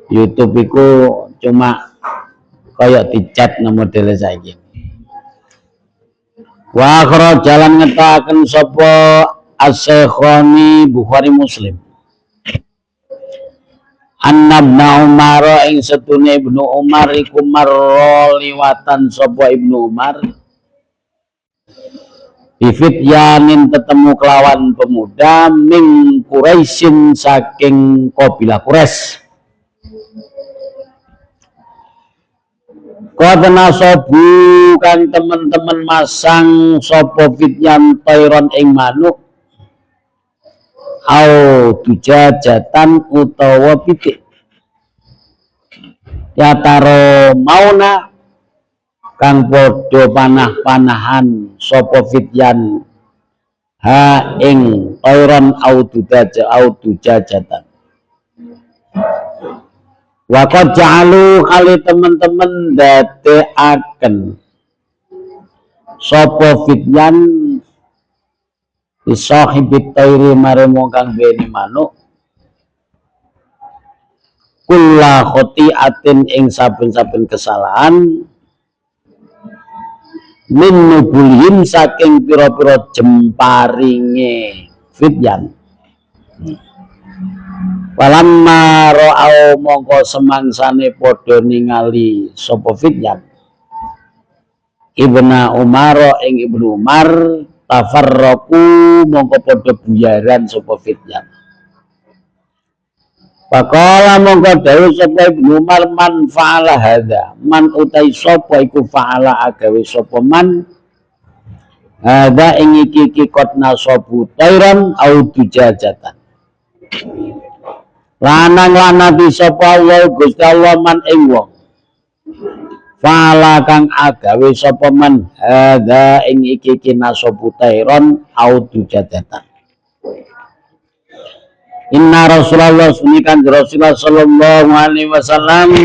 YouTube iku cuma kayak dicat modele saiki. Wa akhra jalan ngetaken sapa As-Syekhani Bukhari Muslim. Annabna Umar ing setune Ibnu Umar iku marra liwatan sapa Ibnu Umar bifityanin ketemu kelawan pemuda ming Quraisyin saking kabilah Quraisy. Qadna sobu kan teman-teman masang sapa fityan tairon ing manuk au tujajatan utawa pitik yataro mauna kang padha panah-panahan sapa fityan ha ing tairon au tujajatan Waqad ja'alu kali teman-teman dadekaken sapa fityan isahibit tairi maremo kang bene manuk kulla khotiatin ing saben-saben kesalahan min nubulihim saking pira-pira jemparinge fityan. Walamma ra'au mongko semangsane padha ningali sapa fityan Ibnu Umar ing Ibnu Umar tafarraqu mongko padha buyaran sapa fityan. Faqala mongko dawuh sapa Ibnu Umar man fa'ala hadza man utai sapa iku fa'ala agawe sapa man hadza ing iki kotna sabu tairan au tujajatan lanang lanati sapa Allah Gusti Allah man ing wong fala kang agawe sapa man hadza ing iki kinasabu tairon au tujadatan. Inna Rasulullah sunikan Rasulullah sallallahu alaihi wasallam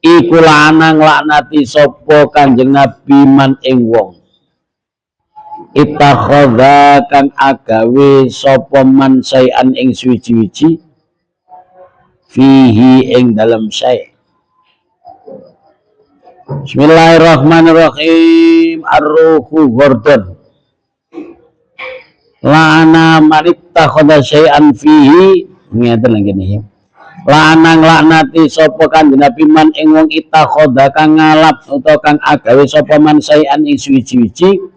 iku lanang laknati sapa Kanjeng Nabi man ing wong ittakhadha kang agawe sapa man sayan ing suwi-wiji fihi ing dalam say. Bismillahirrahmanirrahim. Ar-ruhu gordon lana man ittakhadha sayan fihi ngeten lagi nih. Lanang laknati sapa Kanjeng Nabi man ing wong ittakhadha kang ngalap utawa kang agawe sapa man sayan ing suwi-wiji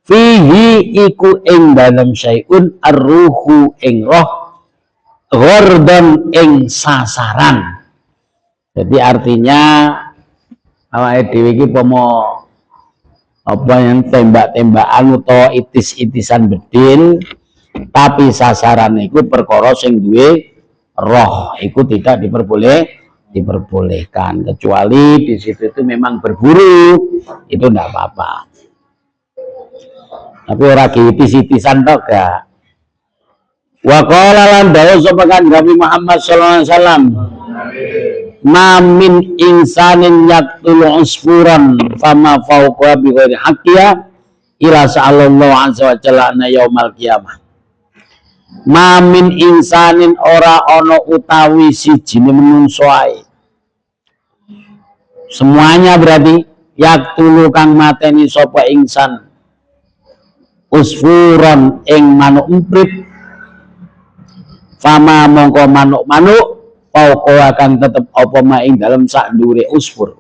fihi iku ing dalam syai'un ar-ruhu ing roh gordon ing sasaran. Jadi artinya awake dhewe iki pomo apa yang tembak-tembakan utawa itis-itisan bedil tapi sasaran iku perkara sing duwe roh iku tidak diperbolehkan kecuali di situ itu memang berburu itu enggak apa-apa. Tapi ora itis-itisan tok gak. Wa qala lan dawuh sapa Kanjeng Nabi Muhammad sallallahu alaihi wasallam ma min insanin yaqtulu usfuran fama fawqa bi ghairi haqqiya ila sa'allallahu azza wa jalla ana yaumal qiyamah. Ma min insanin ora ana utawi sijine menungso ae. Semuanya berarti yaqtulu kang mateni sapa insan usfuran ing manuk emprit fama mongko manuk-manuk poko akan tetep apa ma ing dalam sak ndure usfur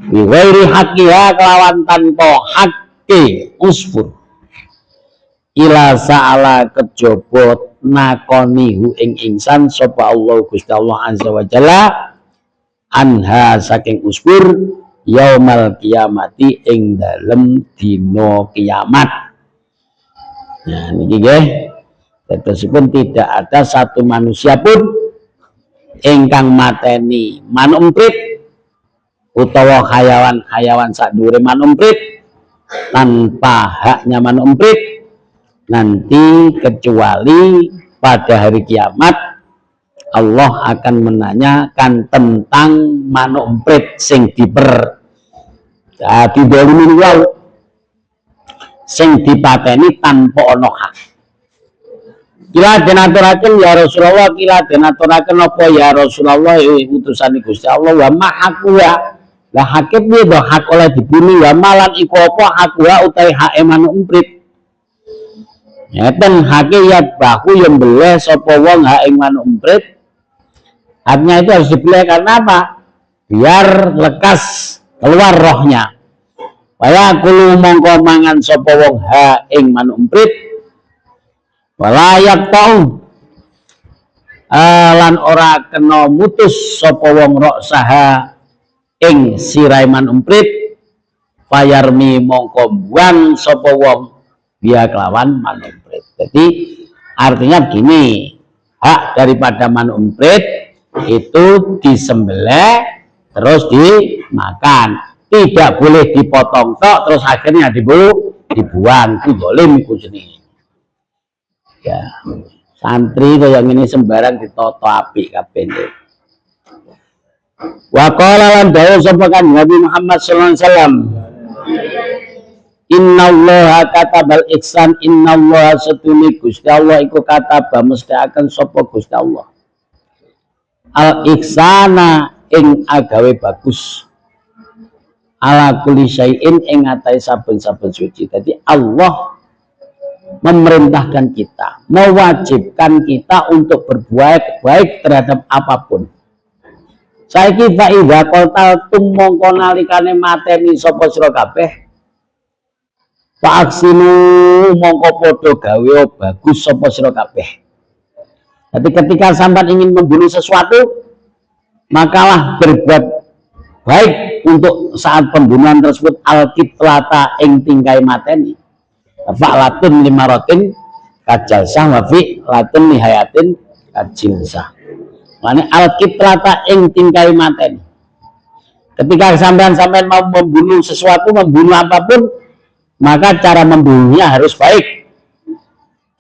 bi ghairi haqqiha kelawan tanpa hakke usfur ila sa'ala kejaba nakonihu ing insan sapa Allah Gusti Allah azza wa jalla anha saking usfur yaumal kiamati ing dalem dino kiamat. Nah niki nggih tetosipun tidak ada satu manusia pun ingkang mateni manuk emprit utawa hayawan sadure manuk emprit tanpa haknya manuk emprit nanti kecuali pada hari kiamat Allah akan menanyakan tentang manuk emprit sing didolimi wau sing dipateni tanpa ana hak. Kila denaturaken ya Rasulullah, kila denaturaken apa ya Rasulullah utusan Gusti Allah wa ma hakwa. Lah hakib piye to hak oleh dibunuh wa malan iku apa hakwa utawi hak manuk emprit. Ngeten hake ya bahu yang beleh sapa wong hak ing manuk emprit. Haknya itu harus dibeleh karena apa? Biar lekas keluar rohnya. Waya kulu mongko mangan sapa wong hak ing manuk emprit. Walayak tau lan ora kena mutus sapa wong rok saha ing sirai manuk emprit. Payarmi mongko buang sapa wong dia kelawan manuk emprit. Jadi artinya begini, hak daripada manuk emprit itu disembelih terus dimakan, tidak boleh dipotong tok terus akhirnya dibuang. Itu boleh iku jenenge. Ya, santri kaya ngene sembarang ditoto apik kabeh. Wa qala lan dawuh sapa Kanjeng Nabi Muhammad sallallahu alaihi wasallam, innallaha katabal ihsan, innallaha setune Gusti Allah iku kataba mesti akan sapa Gusti Allah al ihsana ing agawe bagus ala kulli syai'in ing atai saben-saben suci. Jadi Allah memerintahkan kita, mewajibkan kita untuk berbuat baik terhadap apapun. Saiki fa idza qataltum mongko nalikane mateni sapa sira kabeh Fa'aksinu mongko podo gawe bagus sapa sira kabeh. Jadi ketika sampean ingin membunuh sesuatu, makalah berbuat baik untuk saat pembunuhan tersebut al-kitlata ing tingkai mateni. Fa'latun limarotin kajalsah wa fi latun nihayatin kajilsah. Mane al-kitlata ing tingkai mateni. Ketika sampean mau membunuh sesuatu, membunuh apapun, maka cara membunuhnya harus baik.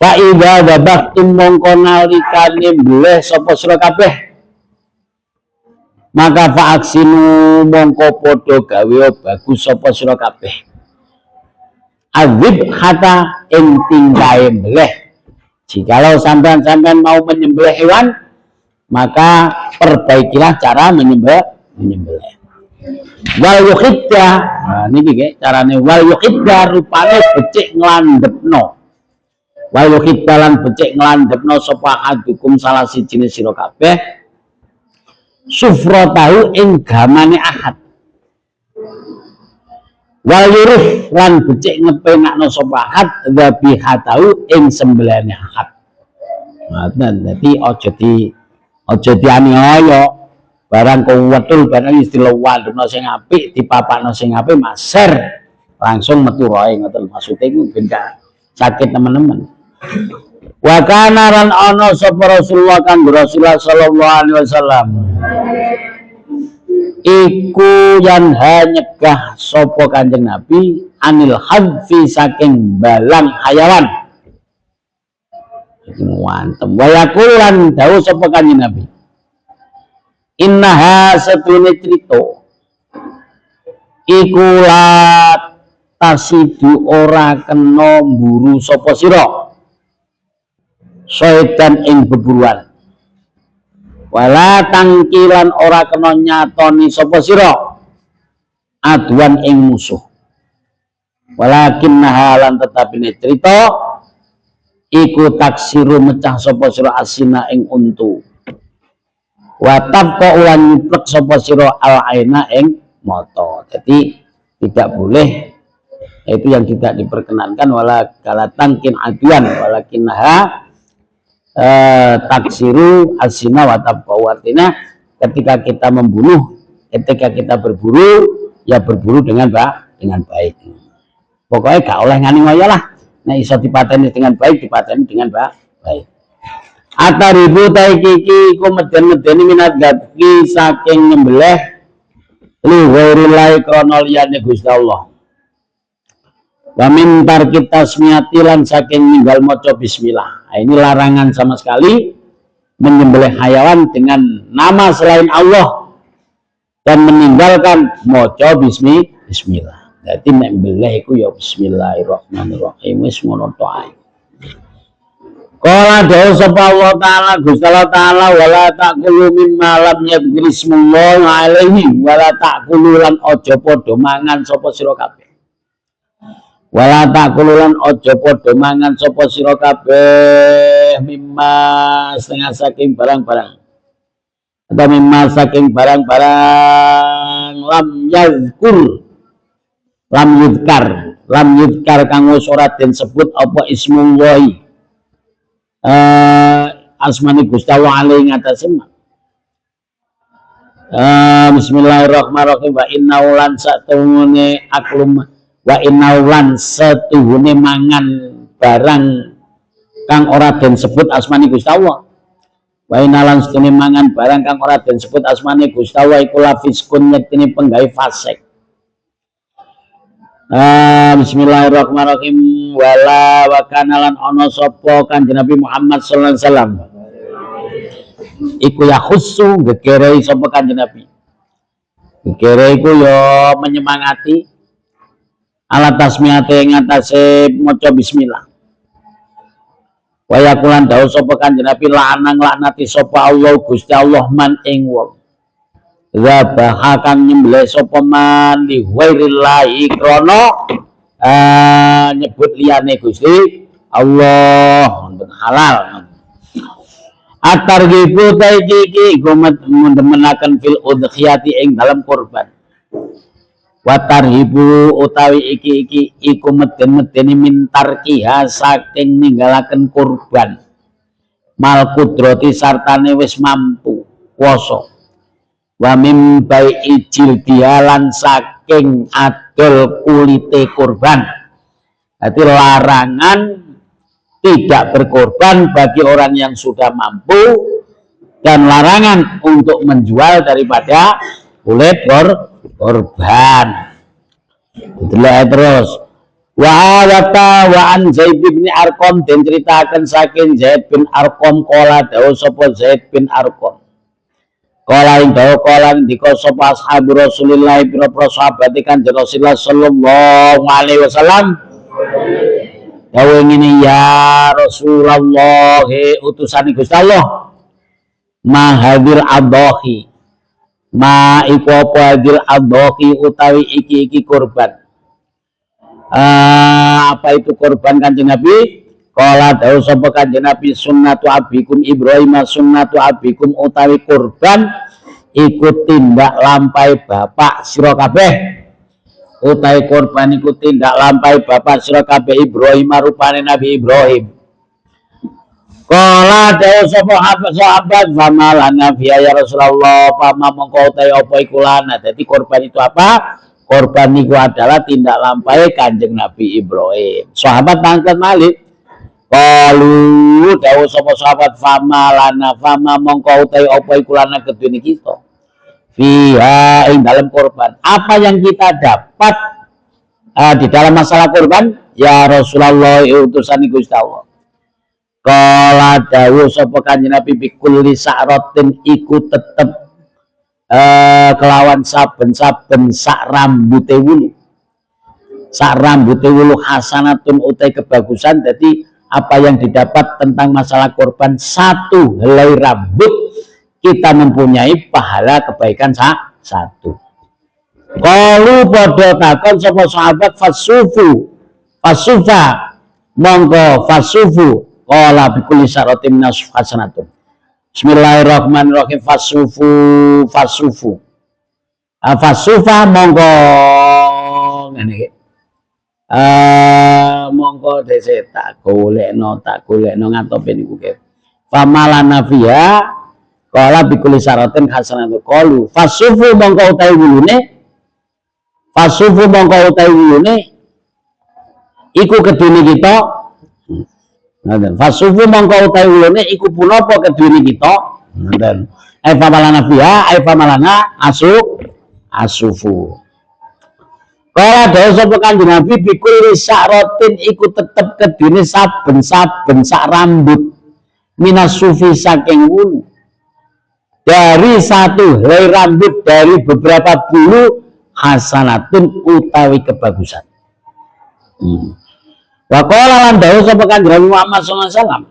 Fa idza dzabhtum mongko nalikane mbleh sapa sira kabeh, maka fa'aksinu mongko padha gawe bagus sapa sira kabeh. Azib hata ing tingkae mbleh. Jikalau sampean mau menyembelih hewan, maka perbaikilah cara menyembelih. Wal yukhidda, nah niki nggih carane wal yukhidda rupane becik nglandhepno. Wal yukhidda lan becik nglandhepno sapa adukum salah sijine sira kabeh sufratahu ing gamane ahad. Wal yuruf lan becik ngepenakno sapa ahad dzabihatahu ing sembelihane ahad. Ngoten dadi aja dianiaya. Barang kuwetul barang istilah wadana sing apik dipapakno sing apik maser langsung metu roe ngoten maksude iku ben sakit teman-teman. Wa kana ran ana sapa Rasulullah kan Rasulullah sallallahu alaihi wasallam iku yanha nyegah sapa Kanjeng Nabi anil hadfi saking balang hayawan. Iki wantem wa yakulan dawuh sapa Kanjeng Nabi innaha satune crito iku lat tasidu ora kena mburu sapa sira syaitan ing beburuan wala tangkilan ora kena nyatoni sapa sira aduan ing musuh walakin nahalan tetapine crita iku taksiru mecah sapa sira asina ing untu watap kok ulan nyiplek sapa sira al aina ing mata. Jadi tidak boleh, itu yang tidak diperkenankan wala kalatangkin aduan walakinnaha taksiru asina watap kok artinya ketika kita membunuh, ketika kita berburu ya berburu dengan baik. Pokoknya gak oleh ngani ngoyo lah. Nah iso dipateni dengan baik, dipateni dengan baik. Ataribu taikiki ku meden-medeni minat gati saking nyembelih li ghairillahi krana liyane Gusti Allah. Wa min tarkit tasmiyati lan saking ninggal maca bismillah. Nah, ini larangan sama sekali menyembelih hayawan dengan nama selain Allah dan meninggalkan maca bismillah. Jadi nek mbelih iku ya bismillahirrahmanirrahim wis ngono tok ae. Qala dawu sapa Allah taala Gusti Allah taala wala taqulu mimma lam yadhkir ismullah alaihi wala taqulu lan aja padha mangan sapa sira kabeh. Wala taqulu lan aja padha mangan sapa sira kabeh mimma setengah saking barang-barang atau mimma saking barang-barang lam yudkar kang wis ora den sebut apa ismullah asmani Gusti Allah alaihi ngatasé bismillahirrahmanirrahim wa innahu lan satune aklum wa innahu lan setuhune mangan barang kang ora den sebut asmani Gusti Allah wa innahu lan setune mangan barang kang ora den sebut asmani Gusti Allah iku lafiskun yektine penggawe fasik. Bismillahirrahmanirrahim wala wa kana lan ana sapa Kanjeng Nabi Muhammad sallallahu alaihi wasallam iku ya khusu gegere sapa Kanjeng Nabi. Gegere iku ya menyemangati ala tasmiyate ngatasé maca bismillah. Wa yakulan dawuh sapa Kanjeng Nabi lanang laknati sapa Allah Gusti Allah man ing wong zabaha kang nyembelih sapa man li ghairillahi krana nyebut liyane Gusti Allah untuk halal. At-targhibu iki mendemenaken fil udhiyati ing dalam kurban. Wa tarhibu utawi iki iku meden-medeni mintarkiha saking ninggalaken kurban. Mal kudrati sartane wis mampu kuwasa. Wa mim bai'i jildialan saking adol kulite kurban. Jadi larangan tidak berkorban bagi orang yang sudah mampu dan larangan untuk menjual daripada kulit korban. Itulah terus. Wa an Zaid bin Arqam den ceritakan saking Zaid bin Arqam qala dawuh sapa Zaid bin Arqam. Kala ing dawa kala ndika sapa ashabu Rasulillah pira-pira sahabat Kanjeng Rasulullah sallallahu alaihi wasallam dawuh ngene ya Rasulullah utusan Gusti Allah mahadir adhahi ma iku apa hadir adhahi utawi iki kurban apa itu kurban Kanjeng Nabi. Kala dawuh sapa Kanjeng Nabi sunnatu abikum Ibrahim sunnatu abikum utawi kurban iku tindak lampai bapak sira kabeh utawi kurban iku tindak lampai bapak sira kabeh Ibrahim rupane Nabi Ibrahim. Kala dawuh sapa sahabat famalana fiya ya Rasulullah pama mongko utawi apa iku lana. Dadi kurban itu apa? Kurban itu adalah tindak lampai Kanjeng Nabi Ibrahim. Sahabat tangkat malik kalu dawuh sapa sahabat fama lana fama mongko utawi apa iku lana kedune kita fiha ing dalam kurban apa yang kita dapat di dalam masalah kurban ya Rasulullah utusan Gusti Allah. Kala dawuh sapa Kanjeng Nabi bikulli sa'ratin iku tetep kelawan saben-saben sak rambute wulu hasanatun utai kebagusan. Jadi apa yang didapat tentang masalah korban satu helai rambut kita mempunyai pahala kebaikan satu. Qalu padha takon sapa sahabat fasufa monggo fasufu qala bikulli syaratin minas hasanatun. Bismillahirrahmanirrahim fasufa monggo ngene mongko dese tak golekno ngatope niku ke famalana fiha qala bikulli syaratin hasanatu qalu fasufu mongko utawi wulune iku kedune kita ngoten fasufu mongko utawi wulune iku punapa kedune kita ngoten famalana fiha famalana asufu. Kala dawuh sapa Kanjeng Nabi bikul sa'ratin iku tetep kedune saben-saben sak rambut minas sufi saking wulu dari satu helai rambut dari beberapa bulu hasanatun utawi kebagusan. Wa qala lan dawuh sapa Kanjeng Nabi Muhammad sallallahu alaihi wasallam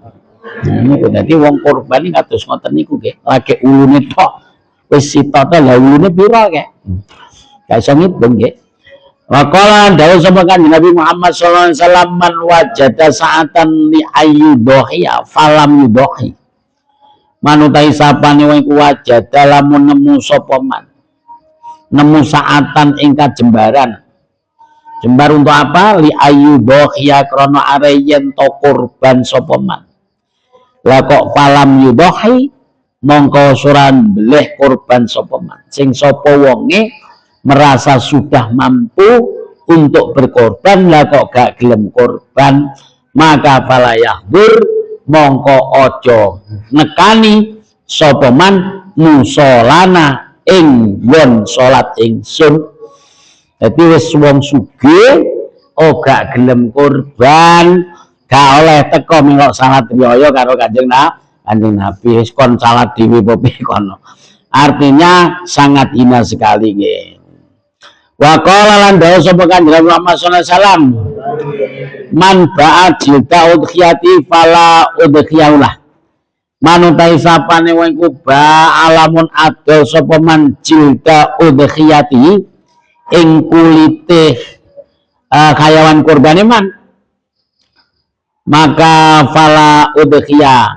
Niku dadi wong korban iki kados ngoten niku nggih. Lagi ulune tok wis sitok lha ulune pira kek. Gak iso ngitung nggih. Waqala dawuh sapa Kanjeng Nabi Muhammad sallallahu alaihi wasallam man wajada sa'atan li ayyudhiya falam yudhi. Manutai sapane wong iku wajada lamun nemu sapa man. Nemu saatan ing kajembaran. Jembar untuk apa? Li ayyudhiya krana are yen to kurban sapa man. Lah kok falam yudhi mongko suran beleh kurban sapa man. Sing sapa wonge merasa sudah mampu untuk berkorban lah kok gak gelem korban, maka fala yahdur mongko ojo nekani sapa man musolana ing won salat ingsun. Dadi wis wong sugih gak gelem korban, gak oleh teko melok salat riyaya karo Kanjeng Nabi, wis kon salat dhewe popi kono. Artinya sangat hina sekali nggih. Wa qala lan dawuh sapa Kanjeng Muhammad sallallahu alaihi wasallam man ba'a jilda udhiyati fala udhiyaulah. Manutai sapane wong iku alamun adol sapa man jilda udhiyati ing kulite kayawan kurbane man, maka fala udhiyata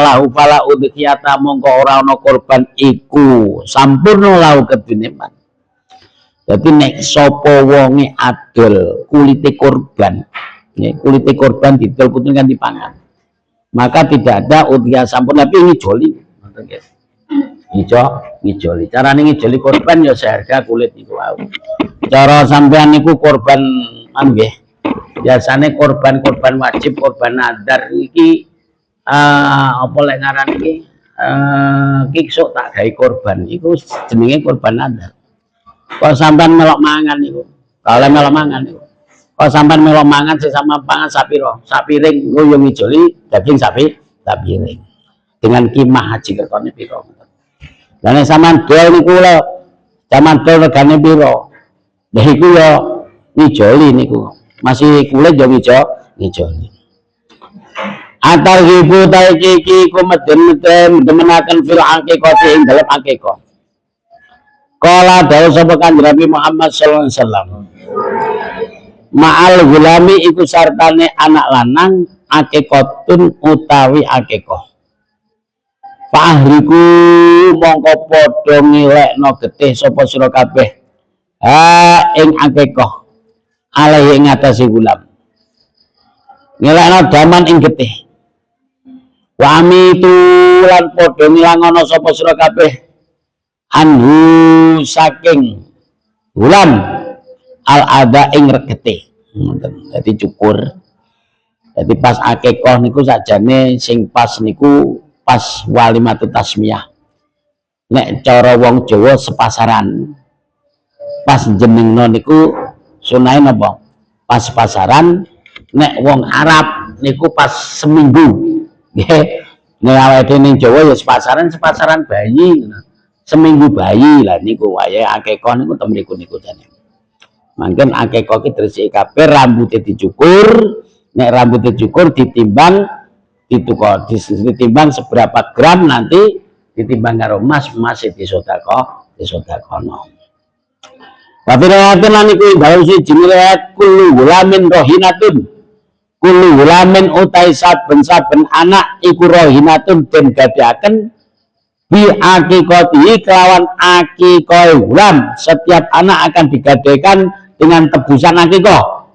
lahu fala udhiyata mongko ora ana korban iku sampurna lahu kedune man. Jadi nek sapa wonge adol kulite korban, ya, kulite korban didol putune kan dipangan, maka tidak ada udhiyah sampurna. Tapi ngijoli, ngijoli. Carane ngijoli korban ya seharga kulit iku wae. Cara sampean niku korban nggih. Biasane korban wajib, korban nadar iki apa lek ngaran iki kiksuk tak gawe korban iku jenenge korban nadar. Kok sampean melok mangan niku. Kalau melok mangan niku. Kok sampean melok mangan sesama pangan sapiro? Sapiring nggo yo ngijoli daging sapi sapiring. Dengan kimah haji kertone piro. Lah nek sampean dol niku lho, sampean dol regane piro? Lah iku yo ngijoli niku. Masih kulit yo ngijoli. Atal ibu taiki ku meden demenaken fil haqiqati ing dalem haqiqah. Kala dawuh sapa Kanjeng Nabi Muhammad sallallahu alaihi wasallam. Ma'al gulami iku sartane anak lanang akikatun utawi akikah. Fahriku mongko padha ngilekno getih sapa sira kabeh. Ing akikah. Alaihi ing atase gulam. Ngilekno daman ing getih. Wa amitu lan padha ngilangono sapa sira kabeh anhu saking gulam al ada ing regete. Jadi cukur. Jadi pas akikah niku sakjane sing pas niku pas walimatut tasmiyah. Nek cara wong Jawa sepasaran. Pas jenengno niku sunahe napa? Pas pasaran. Nek wong Arab niku pas seminggu. Nggih. Nek awake ning Jawa ya sepasaran bayi. Seminggu bayi lah niku wayahe akikah niku tem niku jane. Mangken akikah ki dresiki kabeh rambutnya dicukur, nek rambutnya dicukur ditimbang ditimbang seberapa gram nanti ditimbang karo emas disedekahno. Wa firayatun lan niku dalu siji riwayat kullu gulamin rohinatun. Kullu gulamin utai saben-saben anak iku rohinatun den gadahaken bi akikati kelawan akikah gulam. Setiap anak akan digadaikan dengan tebusan akikah.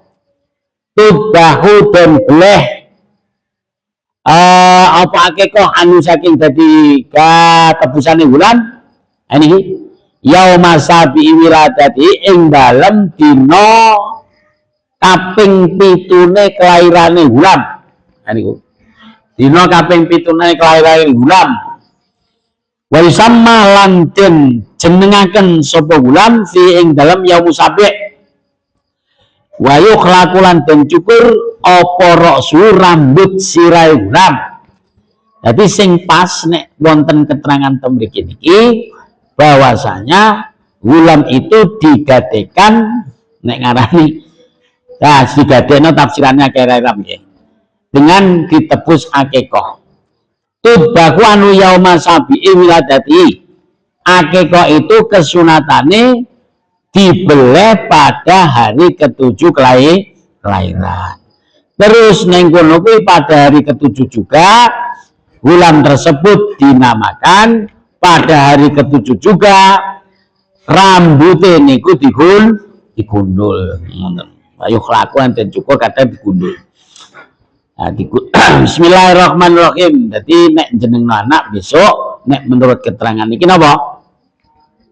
Tubahu dan beleh apa akikah anu saking dadi tebusane gulam. Ini yauma sabi wiladati ing dalem dina kaping 7 kelairane gulam. Niku dina kaping 7 kelairane gulam. Wa yusamma lan den jenengaken sapa gulam fi ing dalem yaum sabi. Wa yukhlaqu lan den cukur apa ra'su rambut sirahe gulam. Jadi sing pas nek wonten keterangan temriki niki bahwasanya gulam itu digadekan nek ngarani digadekno tafsirannya kira-kira nggih. dengan ditebus akikoh. Tudbaku anu yauma sabi'i wiladati. Akikoh itu kesunatane dibeleh pada hari ketujuh kelahiran. Terus neng kono kuwi pada hari ketujuh juga bulan tersebut dinamakan pada hari ketujuh juga rambutnya niku digundul. Ayo kelakuan dan cukup kata digundul. Nah, Bismillahirrahmanirrahim. Jadi nek jeneng anak besok nek menurut keterangan ini apa?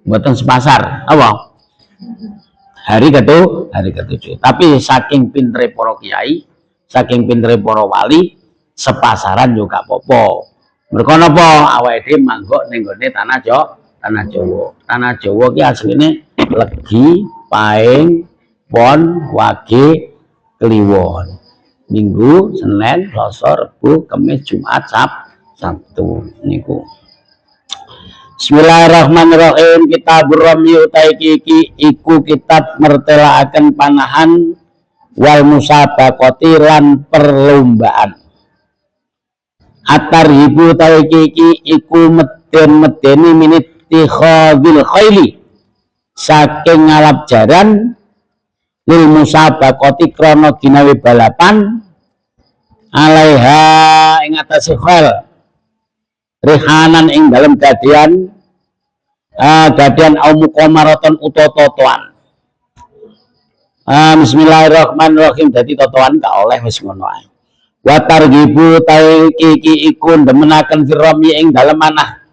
Buatan sepasar apa? Hari ketujuh. Tapi saking pintere para kiai, saking pintere para wali, sepasaran juga popo. Mereka napa awake dhewe manggok ning gone tanah Jawa. Tanah Jawa ki asline Legi, Paing, Pon, Wage, Kliwon. Minggu, Senin, Selasa, Rebo, Kamis, Jumat, Sabtu niku. Bismillahirrahmanirrahim. Kitabur Rami utai iki iku kitab mertelaaken panahan wal musabaqati lan perlombaan. Atarhibu utai iki iku medeni minit tikhadil khayli saking ngalap jaran lil musabaqati krana ginawi balapan alaiha ing atase khayl rihanan ing dalam gadian aumukomaraton utototoan. Bismillahirrahmanirrahim. Dadi totoan gak oleh wis ngono ae. Wa targhibu iki iku demenaken firami ing dalem manah.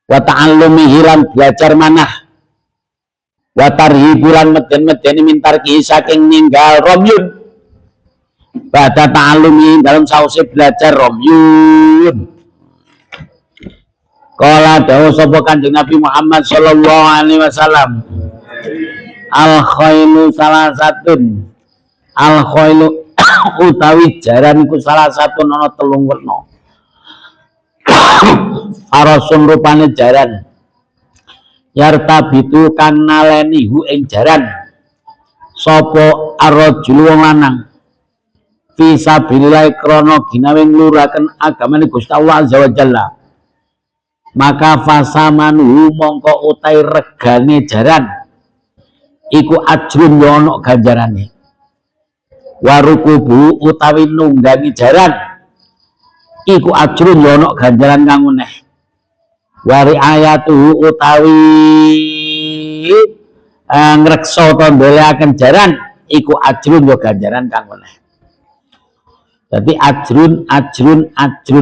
Wa ta'allumi hilang belajar manah. Wa targhibu lan meden-medeni mintarki saking ninggal romyun. Bada ta'allumi dalam sause belajar romyun. Kala dawuh sapa Kanjeng Nabi Muhammad sallallahu alaihi wasallam. Al khailu salah satun. Al khailu utawi jaran iku salah satu ana telung werna. Arasun rupane jaran. Yartabitu kang naleni hu ing jaran. Sapa arrajul wong lanang. Fi sabilillah krana ginawe ngluraken agamane Gusti Allah azza wa jalla. Maka fasamanu mongko utai regane jaran iku ajrun yono ganjarane. Warukubu utawi nunggangi jaran iku ajrun yono ganjaran kang meneh. Wari ayatu utawi ngreksa utawa ndhelekaken jaran iku ajrun yo ganjaran kang meneh. Dadi ajrun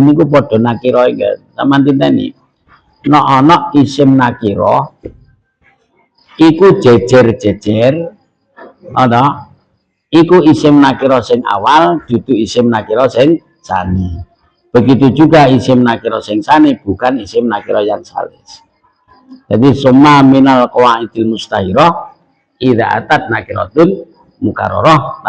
niku padha nakira iki. Sampeyan tinteni. Nek ana isim nakira iku jejer-jejer ana iku isim nakira sing awal dudu isim nakira sing sani. Begitu juga isim nakira sing sani bukan isim nakira yang salis. Jadi summa minal qawaidil mustahirah idza atat nakiratun mukarrarah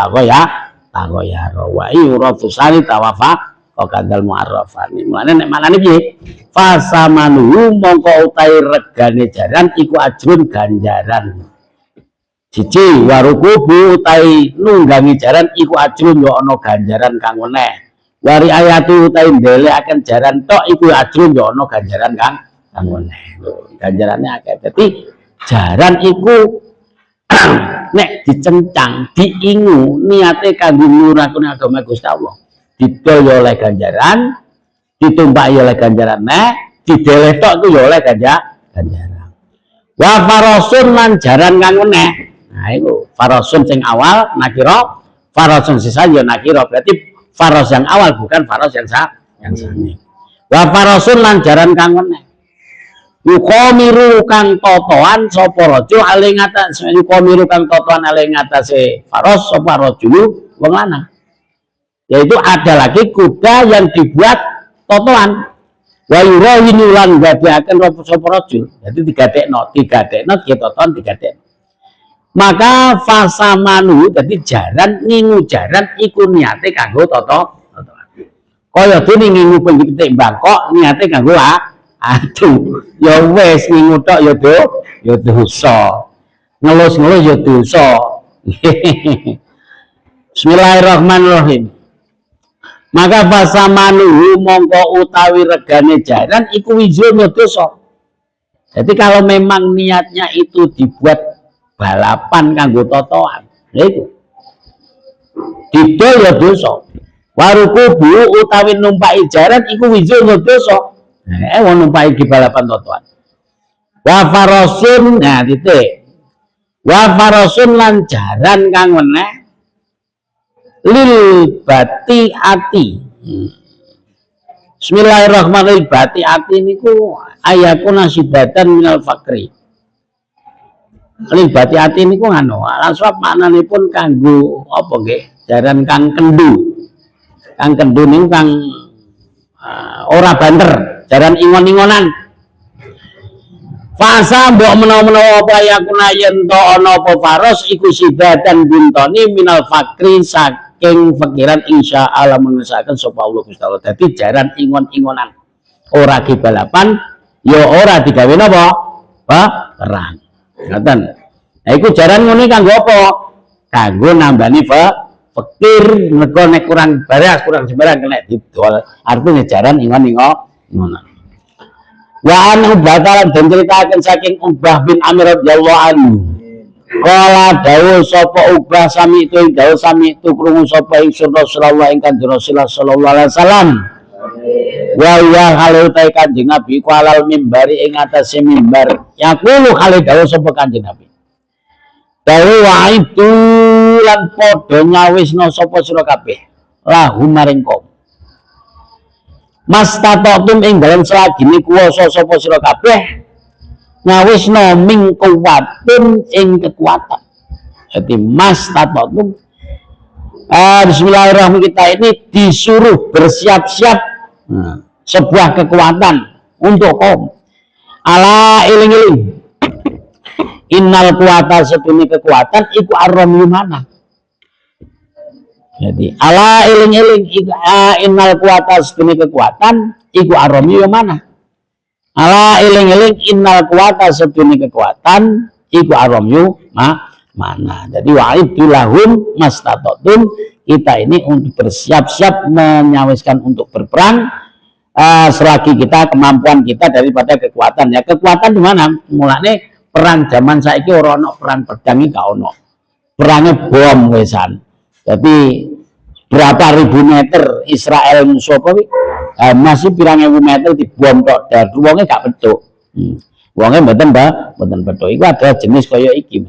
taghayara wa yurafu sani tawafa kadal mu'arrafani. Mulane nek manane piye? Fasamanu mongko utai regane jaran iku ajrun ganjaran. Siji warukubu utai nunggangi jaran iku ajrun yo ana ganjaran kang meneh. Wari ayatu utai ndelekaken jaran tok iku ajrun yo ana ganjaran kang meneh. Ganjarane akeh. Dadi jaran iku nek dicencang, diingu niate kanggo ngluraken agama Gusti Allah. Didol ya oleh ganjaran, ditumpak ya oleh ganjaran, dideleh tok iku ya oleh ganjaran. Wa farasun lan jaran kang meneh. Nah iku farasun sing awal nakira, farasun sisa ya nakira. Berarti faras yang awal bukan faras yang sani. Wa farasun lan jaran kang meneh. Yukomiru kang totoan sapa raja ale ngatas yukomiru kang totoan ale ngatasé faras sapa rajul wong lanang. Yaitu ada lagi kuda yang dibuat totoan. Wa yurawinu lan gadahaken sapa rajul. Jadi digadekno ki totoan digadekno. Maka fasamanu dadi jaran ngingu jaran iku niate kanggo totoan. Kaya dene ngingu pengitik Bangkok niate kanggo aduh ya wis ngingu tok ya dosa. Ngelus-ngelus ya dosa. Bismillahirrahmanirrahim. Maka fasamanuhu mongko utawi regane jaran iku wijul dosa. Jadi kalau memang niatnya itu dibuat balapan kanggo totoan, ya itu didol ya dosa. Warukubu utawi numpai jaran iku wijul dosa. Wong numpai di balapan totoan. Wa farasun, nah titik. Wa farasun lan jaran kang meneh lil bati ati. Bismillahirrahmanirrahim. Bati ati niku ayakuna sibatan minal fakri. Lil bati ati niku anu, sebab maknanipun kanggo apa nggih? Jaran kang kendu. Kang kendu niku kang ora banter, jaran ingon-ingonan. Fasa mbok menawa-menawa apa yakuna yen to ana apa faros iku sibatan bintoni minal fakri saking fakiran insyaallah mengusahaken sapa Allah Gusti Allah. Dadi jaran ingon-ingonan. Ora di balapan, ya ora digawe napa? Perang. Ngoten. Nah iku jaran ngene kanggo apa? Kanggo nambani fakir mergo nek kurang beras, kurang sembarang kena didol. Artinya jaran ingon-ingonan. Wa an ubatalan dan ceritakan saking Ubah bin Amir radhiyallahu anhu. Kala dawuh sapa Ubah sami itu dawuh sami itu krungu sapa ingsun Rasulullah ing Kanjeng Rasulullah sallallahu alaihi wasallam. Wa ya halu ta Kanjeng Nabi ku alal mimbari ing atase mimbar. Yaqulu hale dawuh sapa Kanjeng Nabi. Dawuh wa itu lan padha nyawisna sapa sira kabeh lahum maring kaum. Mas tatotum ing dalam selagine kuwasa sapa sira kabeh ngawisna ming kuwatin ing kekuatan. Jadi mas tatotum bismillahirrahmanirrahim kita ini disuruh bersiap-siap sebuah kekuatan untuk kaum. Ala iling-iling innal kuwata setune kekuatan iku arrami mana. Jadi ala eling-eling innal kuwata setune kekuatan iku arami yo mana. Ala eling-eling innal kuwata setune kekuatan iku arami yo mana. Jadi wa'id lahum mastatatum, kita ini untuk bersiap-siap menyawiskan untuk berperang selagi kita kemampuan kita daripada kekuatan. Ya kekuatan di mana? Mulane perang zaman saiki ora ono perang pedang iki gak ono. Perangnya bom wesan. Jadi berapa ribu meter Israel musuh apa masih pirang ewu meter dibom tok dan wonge gak petuk. Wonge mboten petuk. Iku ada jenis kaya iki.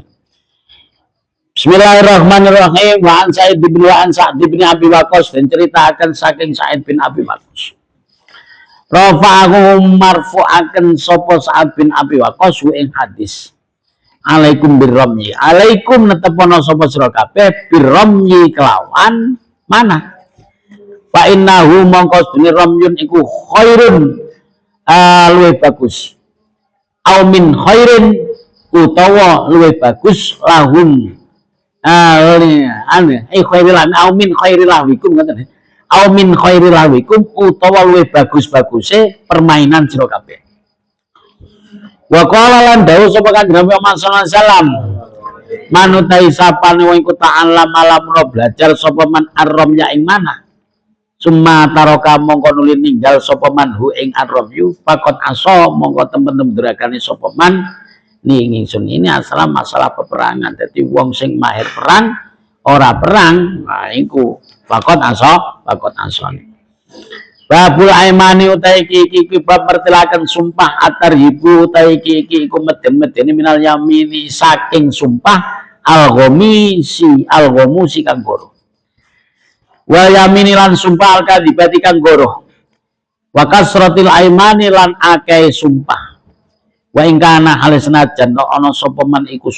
Bismillahirrahmanirrahim. Wa an Sa'id bin Abi Waqqas dan ceritakan saking Sa'id bin Abi Waqqas. Rafa'ahu marfu'aken sapa Sa'id bin Abi Waqqas ing hadis. Alaikum birramyi. Alaikum netepono sapa sira kabeh birramyi kelawan mana? Fa innahu mongko sedene ramyun iku khairun luwih bagus. Au min khairin utawa luwih bagus lahum khairil au min khairil lahwikum ngoten. Au min khairil lahwikum utawa luwih bagus-baguse permainan sira kabeh. Wa qala lan dawuh sapa Kanjeng Nabi Muhammad sallallahu alaihi wasallam manutai sapane wong iku ta'alam alamna belajar sapa man arrom ya ing mana summa taroka mongko nuli ninggal sapa man hu ing arrom yu fakot aso mongko temen-temen durakane sapa man ning ingsun. Ini masalah peperangan. Jadi wong sing mahir perang ora perang nah iku fakot aso babul aimani utai iki bab mertelakan sumpah atar hibu utai iki iku meden-medeni minal yamini saking sumpah al-ghamusi kang goro. Wa yamini lan sumpah al-kadhibati kang goro. Wa kasratil aimani lan akeh sumpah. Wa ing kana halesenajan ana sapa man iku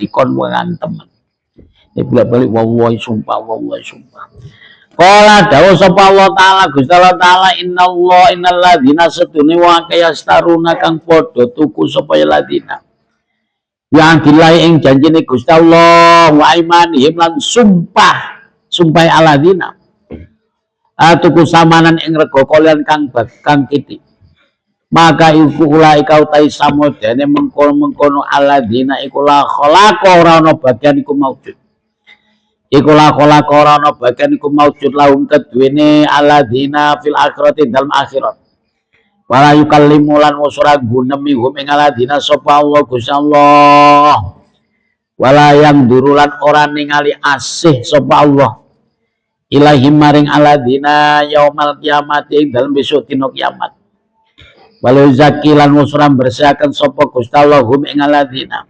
dikon wengan temen. Bolak-balik wawahi sumpah. Qala dawuh sapa Allah taala Gusti Allah taala innallah innal ladzina satune wa kayastaruna kang padha tuku sapa ladina yang dilai ing janjine Gusti Allah wa imanihim lan sumpah aladina tuku samanan ing rega kalian kang kiti maka iku ulai kau tai samodene mengkono aladina iku la khalaqa ora ana bagian iku maujud iku lakola korona bagian iku maujud lahum kedhuene aladina fil akhirati dalam akhirat wala yukallimu lan usra gunemi hum ing aladina sapa Allah Gusti Allah wala yang durulan ora ningali asih sapa Allah ilahi maring aladina yaumal kiamat ing dalam besok dina kiamat walau zakilan usra bersihaken sapa Gusti Allah hum ing aladina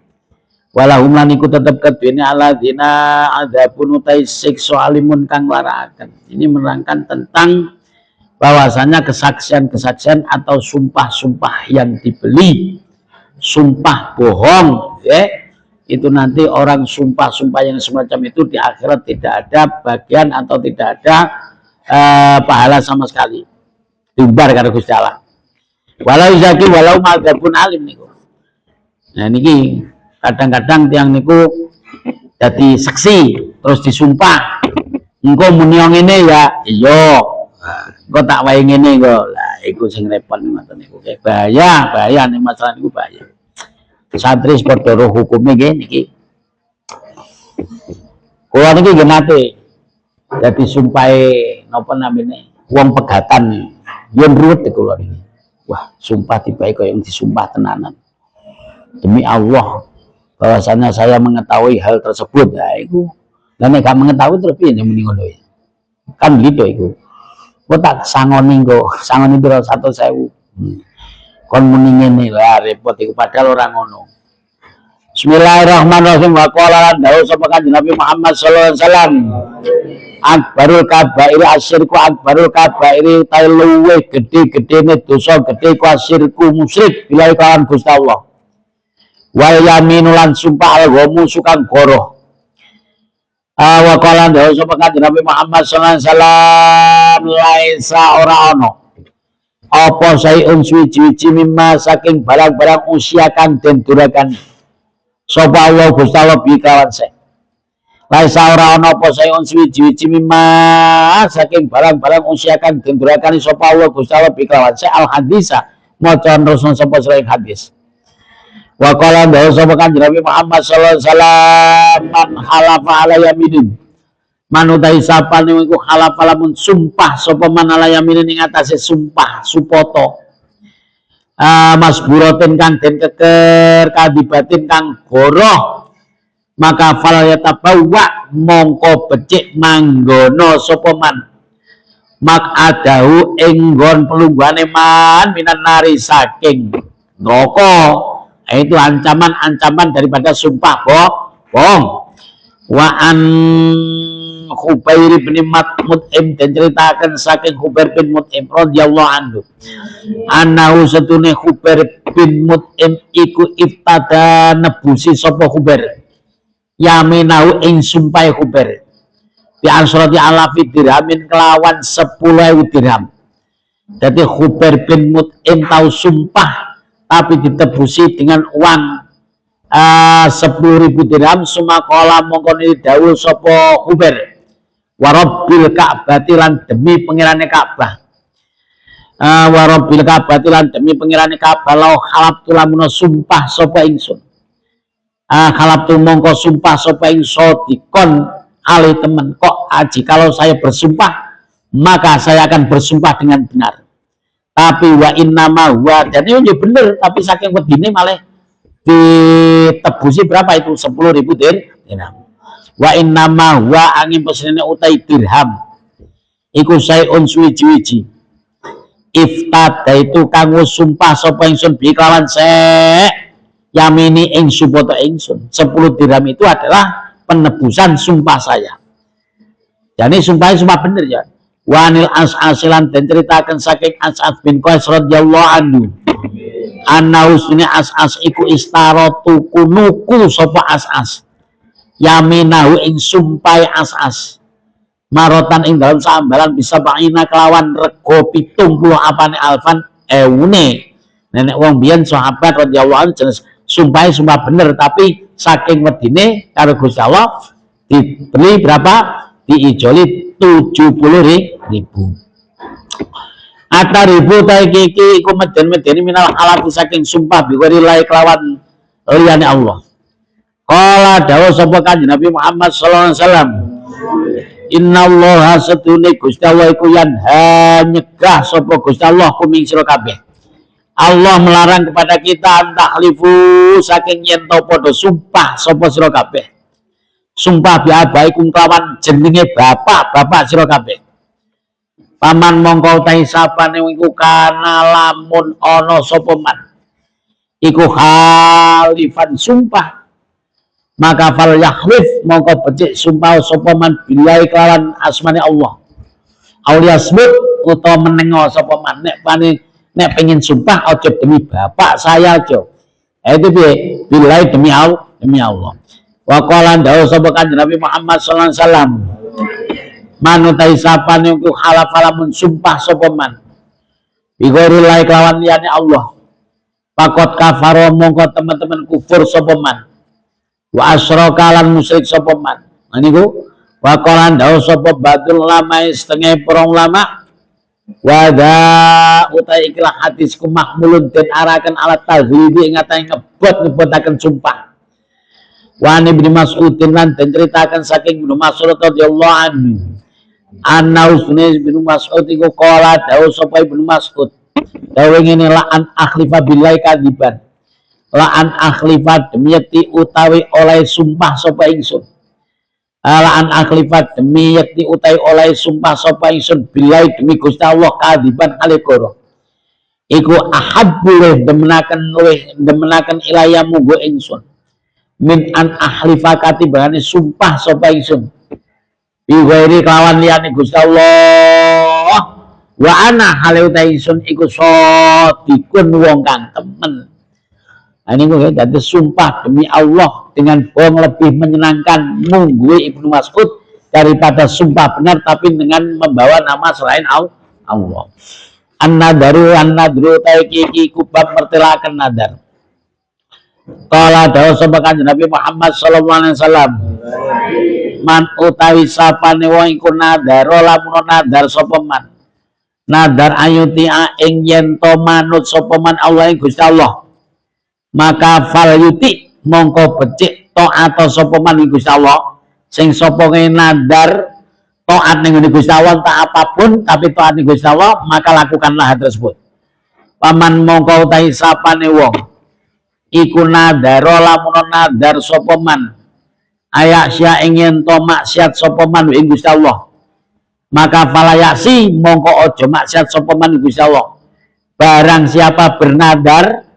walahum lan iku tetep kedene aladina adzabun utai siksa alimun kang laraaken. Ini menerangkan tentang bahwasanya kesaksian-kesaksian atau sumpah-sumpah yang dibeli, sumpah bohong, ya. Itu nanti orang sumpah-sumpah yang semacam itu di akhirat tidak ada bagian atau tidak ada pahala sama sekali. Diumbar karo Gusti Allah. Walau zaki walau madzabun alim niku. Nah niki kadang-kadang tiang niku jadi saksi terus disumpah engko muni ngene ya iya engko tak wae ngene kok lah iku sing repot ngoten niku bahaya nek masalah niku bahaya santri padha roh hukume nggih niki kula niki nggih nate dadi sumpahe napa namine wong pegatan yen ruwet kula niki wah sumpah tibae kaya yang disumpah tenanan demi Allah bahwasanya saya mengetahui hal tersebut ya itu dan nek mengetahui terus piye muni ngono ya kan gitu iku kok tak sangoni kok sangoni pira 100.000 kon muni ngene lah repot iku padahal ora ngono. Bismillahirrahmanirrahim wa qala lan dawuh sapa kanjeng Nabi Muhammad sallallahu alaihi wasallam akbarul kabair asyirku akbarul kabair ta luweh gedhe-gedhene dosa gedhe ku asyirku musyrik billahi kawan Gusti Allah wal yaminu lan sumpah al-ghamu sukang goroh wa qala dawuh sapa kanjeng Nabi Muhammad sallallahu alaihi wasallam laisa ora ono apa sayun suwi-wiji mimma saking barang-barang usia kang den durakan sapa Allah Gusti Allah bi kawan se laisa ora ono apa sayun suwi-wiji mimma saking barang-barang usia kang den durakan sapa Allah Gusti Allah bi kawan se al hadisa maca terus sapa selain hadis. Wa qala dawuh sapa kanjeng Nabi Muhammad sallallahu alaihi wasallam man halafa ala yaminin manutai sapa niku halafa lamun sumpah sapa man ala yaminin ing atase sumpah supoto masburatin kang den keker kadibatin kang goroh maka fal yatabawa mongko becik manggono sapa man mak adahu ing nggon pelungguhane man minan nari saking neraka. Itu ancaman-ancaman daripada sumpah bohong. Wa an Khubair bin Mut'im dan ceritakan saking Khubair bin Mut'im radhiyallahu anhu. Anahu setune Khubair bin Mut'im iku iftada nebusi sapa Khubair. Yaminahu ing sumpah Khubair. Bi ansrati alafi dirhamin kelawan 10.000 dirham. Jadi Khubair bin Mut'im tahu sumpah tapi ditebusi dengan uang 10.000 dirham sumakola mongkoni dawuh sapa Khubair warabbil Ka'bah lan demi pengirane Ka'bah warabbil Ka'bah lan demi pengirane Ka'bah lau khalaptu lamun sumpah sapa ingsun khalaptu mongko sumpah sapa ingsun dikon ali temen kok aji kalau saya bersumpah maka saya akan bersumpah dengan benar. Tapi wa innama huwa dan ini bener tapi saking wedine malah ditebusi berapa itu 10.000 dirham. Wa innama huwa angin pesene utai dirham iku sayun suwi-wiji iftada itu kanggo sumpah sapa ingsun bi kelawan yamini ing supoto ingsun 10 dirham itu adalah penebusan sumpah saya. Jadi sumpahnya sumpah bener ya. Wanil as'asilan dan ceritakan saking As'ad bin Qais radhiyallahu anhu anna usni As'as iku istaratu kunuku sapa As'as yaminahu ing sumpai As'as marotan ing dalam sambalan bisa ba'ina kelawan rego 70 apane alfan eune nenek wong biyen sahabat radhiyallahu anhu jenis sumpai sumpah bener tapi saking wedine karo Gusti Allah dibeli berapa diijoli 70.000. Ataribu taiki iku meden-medeni minal halati saking sumpah biwari lai kelawan liyane Allah. Qala dawuh sapa kanjeng Nabi Muhammad sallallahu alaihi wasallam Innallaha satune Gusti Allah iku yanha nyegah sapa Gusti Allah kuming sira kabeh. Allah melarang kepada kita antahlifu saking yen to padha sumpah sapa sira kabeh. Sumpah bi abaikum kelawan jenenge bapak sira kabeh. Paman mongko utahe sapane iku kana lamun ana sapa man iku halifan sumpah maka fal yahlif mongko becik sumpah sapa man billahi kelawan asmane Allah. Aulia sebut utawa menengo sapa man nek pengen sumpah aja demi bapak saya aja. Itu piye? Billahi demi Allah. Wa qala dawu sapa kanjeng Nabi Muhammad sallallahu alaihi wasallam. Manutai sapane iku halafalamun sumpah sapa man. Bi ghairillahi kelawan liyane Allah. Pakot kafaro mongko teman-teman kufur sapa man. Wa asyraka lan musyrik sapa man. Niku wa qala dawu sapa badul ulama setengah para ulama wada utai ikhlas hadisku mahmulun dan arakan alat tazhidi ngatain ngebot-ngebotaken sumpah. Wa Ibnu Mas'udin lan den ceritakan saking Ibnu Mas'ud radhiyallahu anhu. Anna usne Ibnu Mas'ud iku qala dawu sapa Ibnu Mas'ud. Dawu ngene la'an akhlifa billahi kadiban. La'an akhlifa demi yakti utawi oleh sumpah sapa ingsun. La'an akhlifa demi yakti utawi oleh sumpah sapa ingsun billahi demi Gusti Allah kadiban alikoro. Iku ahabbu demenaken ilaya mugo ingsun. Min an ahlifa katibane sumpah sapa ingsun bi ghairi kelawan liyane Gusti Allah wa ana hale utai ingsun iku sadikun wong kang temen. Niku dadi sumpah demi Allah dengan bohong lebih menyenangkan mungguwe Ibnu Mas'ud daripada sumpah benar tapi dengan membawa nama selain Allah. An-nadru taiki kubab mertelaken nadar. Kala dawu sapa kanjeng Nabi Muhammad sallallahu alaihi wasallam. Man utawi sapane wong iku nadar lamun nadar sapa man. Nadar ayuti ing yen to manut sapa man Allah ing Gusti Allah. Maka fal yuti mongko becik taat sapa man ing Gusti Allah. Sing sapa nadar taat ning Gusti Allah tak apapun tapi taat ning Gusti Allah maka lakukanlah hal tersebut. Paman mongko utawi sapane wong iku nadaro lamun nadar sapa man ayak sia ingin to maksiat sapa man ing Gusti Allah maka falayasi mongko aja maksiat sapa man ing Gusti Allah. Barang siapa bernadar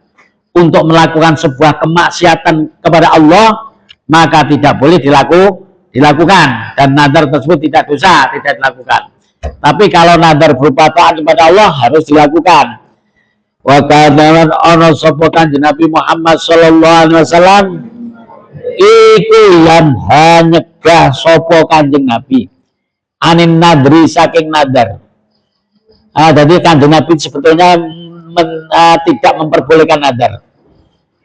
untuk melakukan sebuah kemaksiatan kepada Allah maka tidak boleh dilakukan dan nadar tersebut tidak dosa, tidak dilakukan. Tapi kalau nadar berupa taat kepada Allah harus dilakukan. Wa kadzawan ana sapa kanjeng Nabi Muhammad sallallahu alaihi wasallam iku lan nyegah sapa kanjeng Nabi anin nadri saking nadar. Jadi kanjeng Nabi sebetulnya tidak memperbolehkan nadar.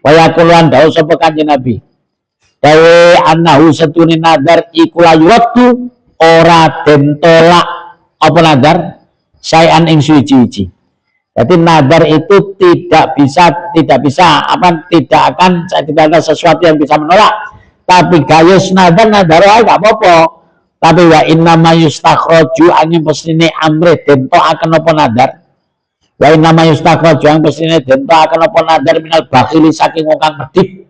Wa yaqulan dawu sapa kanjeng Nabi dawe annahu satune nadar iku layutu ora den tolak apa nadar sayan ing suci-suci. Jadi nadar itu tidak ada sesuatu yang bisa menolak. Tapi gayus nadar nggak apa-apa. Tapi wa inna ma yustakhraju angin pesine amre dento akan apa nadar. Wa inna ma yustakhraju angin pesine dento akan apa nadar minal bakhili saking wong kang medhit.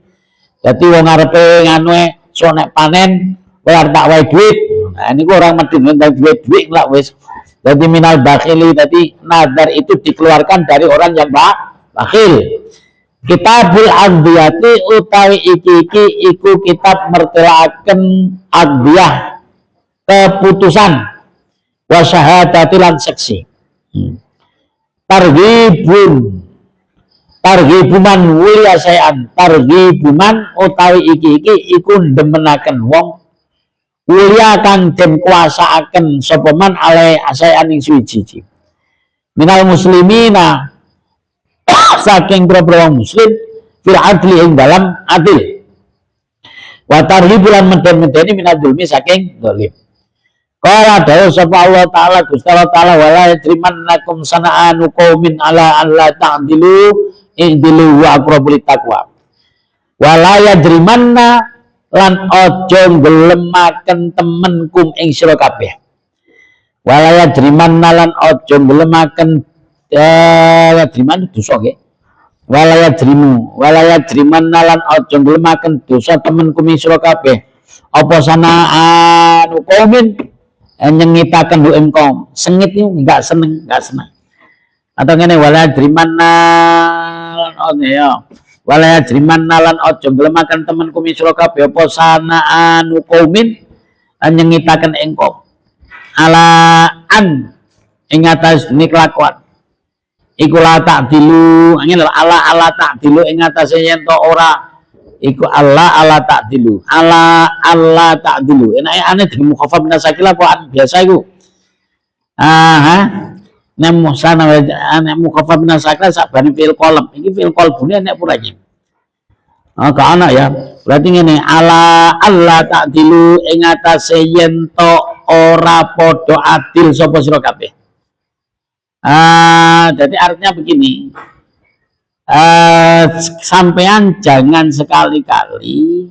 Jadi wong arepe nganu so nek panen kowe arep tak wae duit. Nah niku orang medhit ndak duit lah wis. Jadi minal bakhili, jadi nadar itu dikeluarkan dari orang yang bakhil. Kitabul Adbiyati utawi iki iku kitab mertelaaken adbiyah keputusan wa syahadati lan seksi. Targhibuman wulia sayan targhibuman utawi iki iku demenaken wong wulia kang den kuasaaken sapa man ale asayan ing suci minal muslimina saking pro muslim fil adli ing dalam adil wa tarhibulan meden-medeni minal zulmi saking zalim. Qala dawu sapa Allah taala Gusti Allah taala wala yajrimannakum sana'anu qaumin ala an la ta'dilu i'dilu wa aqrabu littaqwa wala yajrimanna lan aja ngelemaken temen kum ing sira kabeh walaya driman lan aja ngelemaken driman dosa nggih walaya driman lan aja ngelemaken dosa temen kum ing sira kabeh apa sanaan kaumin nyengitaken hu ing kaum sengit niku enggak seneng atau ngene walaya driman lan ya walaya driman lan aja nglemaken temen kum sira kabeh apa sanaan kaumin nyengitaken ing kaum ala an ing atas nik lakuan iku la tak dilu ngene ala tak dilu ing atase yen to ora iku ala tak dilu ala tak dilu enake ane di mukhafaf min sakila kok biasa iku nek musana nek mukhafaf min sakila sakbane fil qalb iki fil qalbune nek pura iki gak ana ya berarti ngene ala tak dilu ing atase yen to ora padha adil sapa sira kabeh jadi artinya begini sampean jangan sekali-kali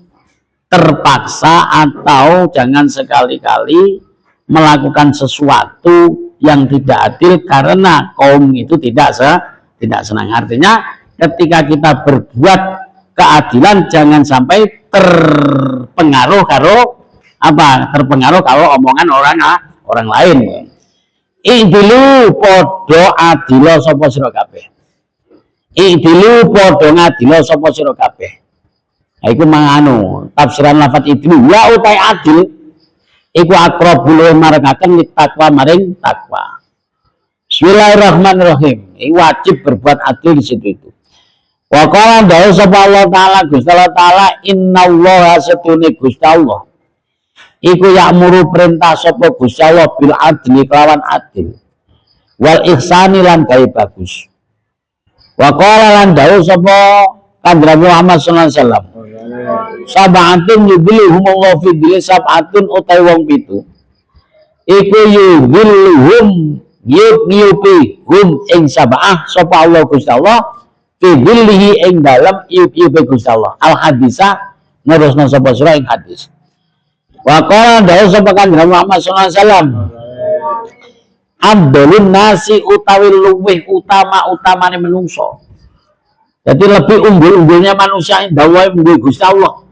terpaksa atau jangan sekali-kali melakukan sesuatu yang tidak adil karena kaum itu tidak senang. Artinya ketika kita berbuat keadilan jangan sampai terpengaruh kalau omongan orang lain. Idilu podo adilo sapa sira kabeh. Idilu podo ngadilo sapa sira kabeh. Ha iku manganu tafsiran lafaz idilu wa utai adil iku aqrabul marengaken takwa maring takwa. Bismillahirrahmanirrahim. Ini wajib berbuat adil di situ itu. Wa qala dawu sapa Allah taala Gusti Allah taala innallaha satune Gusti Allah iku ya'muru perintah sapa Gusti Allah bil adli kelawan adil wal ihsani lan gawe bagus wa qala lan dawuh sapa Kanjeng Muhammad sallallahu alaihi wasallam sab'atun yudhilluhumullahu fi dhilli sab'atun utawi wong pitu iku yudhilluhum yupi hum ing sab'ah sapa Allah Gusti Allah fi dhillihi ing dalem yupi Gusti Allah al hadisah nerusna sapa sira ing hadis. Wa qala dawu sapa Kanjeng Muhammad sallallahu alaihi wasallam abdulun nasi utawi luwih utama-utamane menungso. Jadi lebih unggul-unggulnya manusia yang dawa unggul Gusti Allah.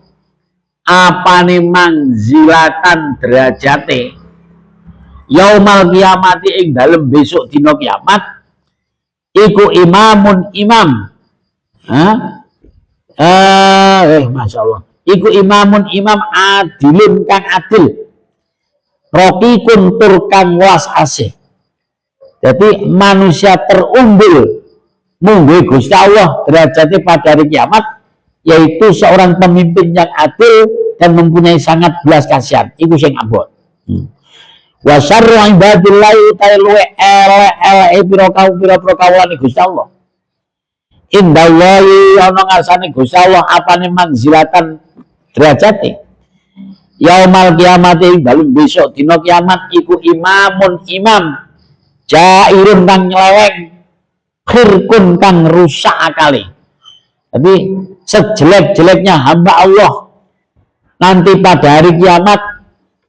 Apane manzilatan derajate yaumal kiamati ing dalem besok dina kiamat iku imamun imam. Masyaallah. Iku imamun imam adilun kang adil rokikun tur kang welas asih. Jadi manusia terunggul mungguh Gusti Allah derajatnya pada hari kiamat yaitu seorang pemimpin yang adil dan mempunyai sangat belas kasihan. Iku sing ambon. Wa syarru ibadillahi ta'ala ele pira-pira kawulane Gusti Allah. Indallahi ana ngarsane Gusti Allah apane manzilatan derajate yaumal kiamati dalem besok dina kiamat iku imamun imam jairun kang nyeleweng khirkun kang rusak akale. Jadi sejelek-jeleknya hamba Allah nanti pada hari kiamat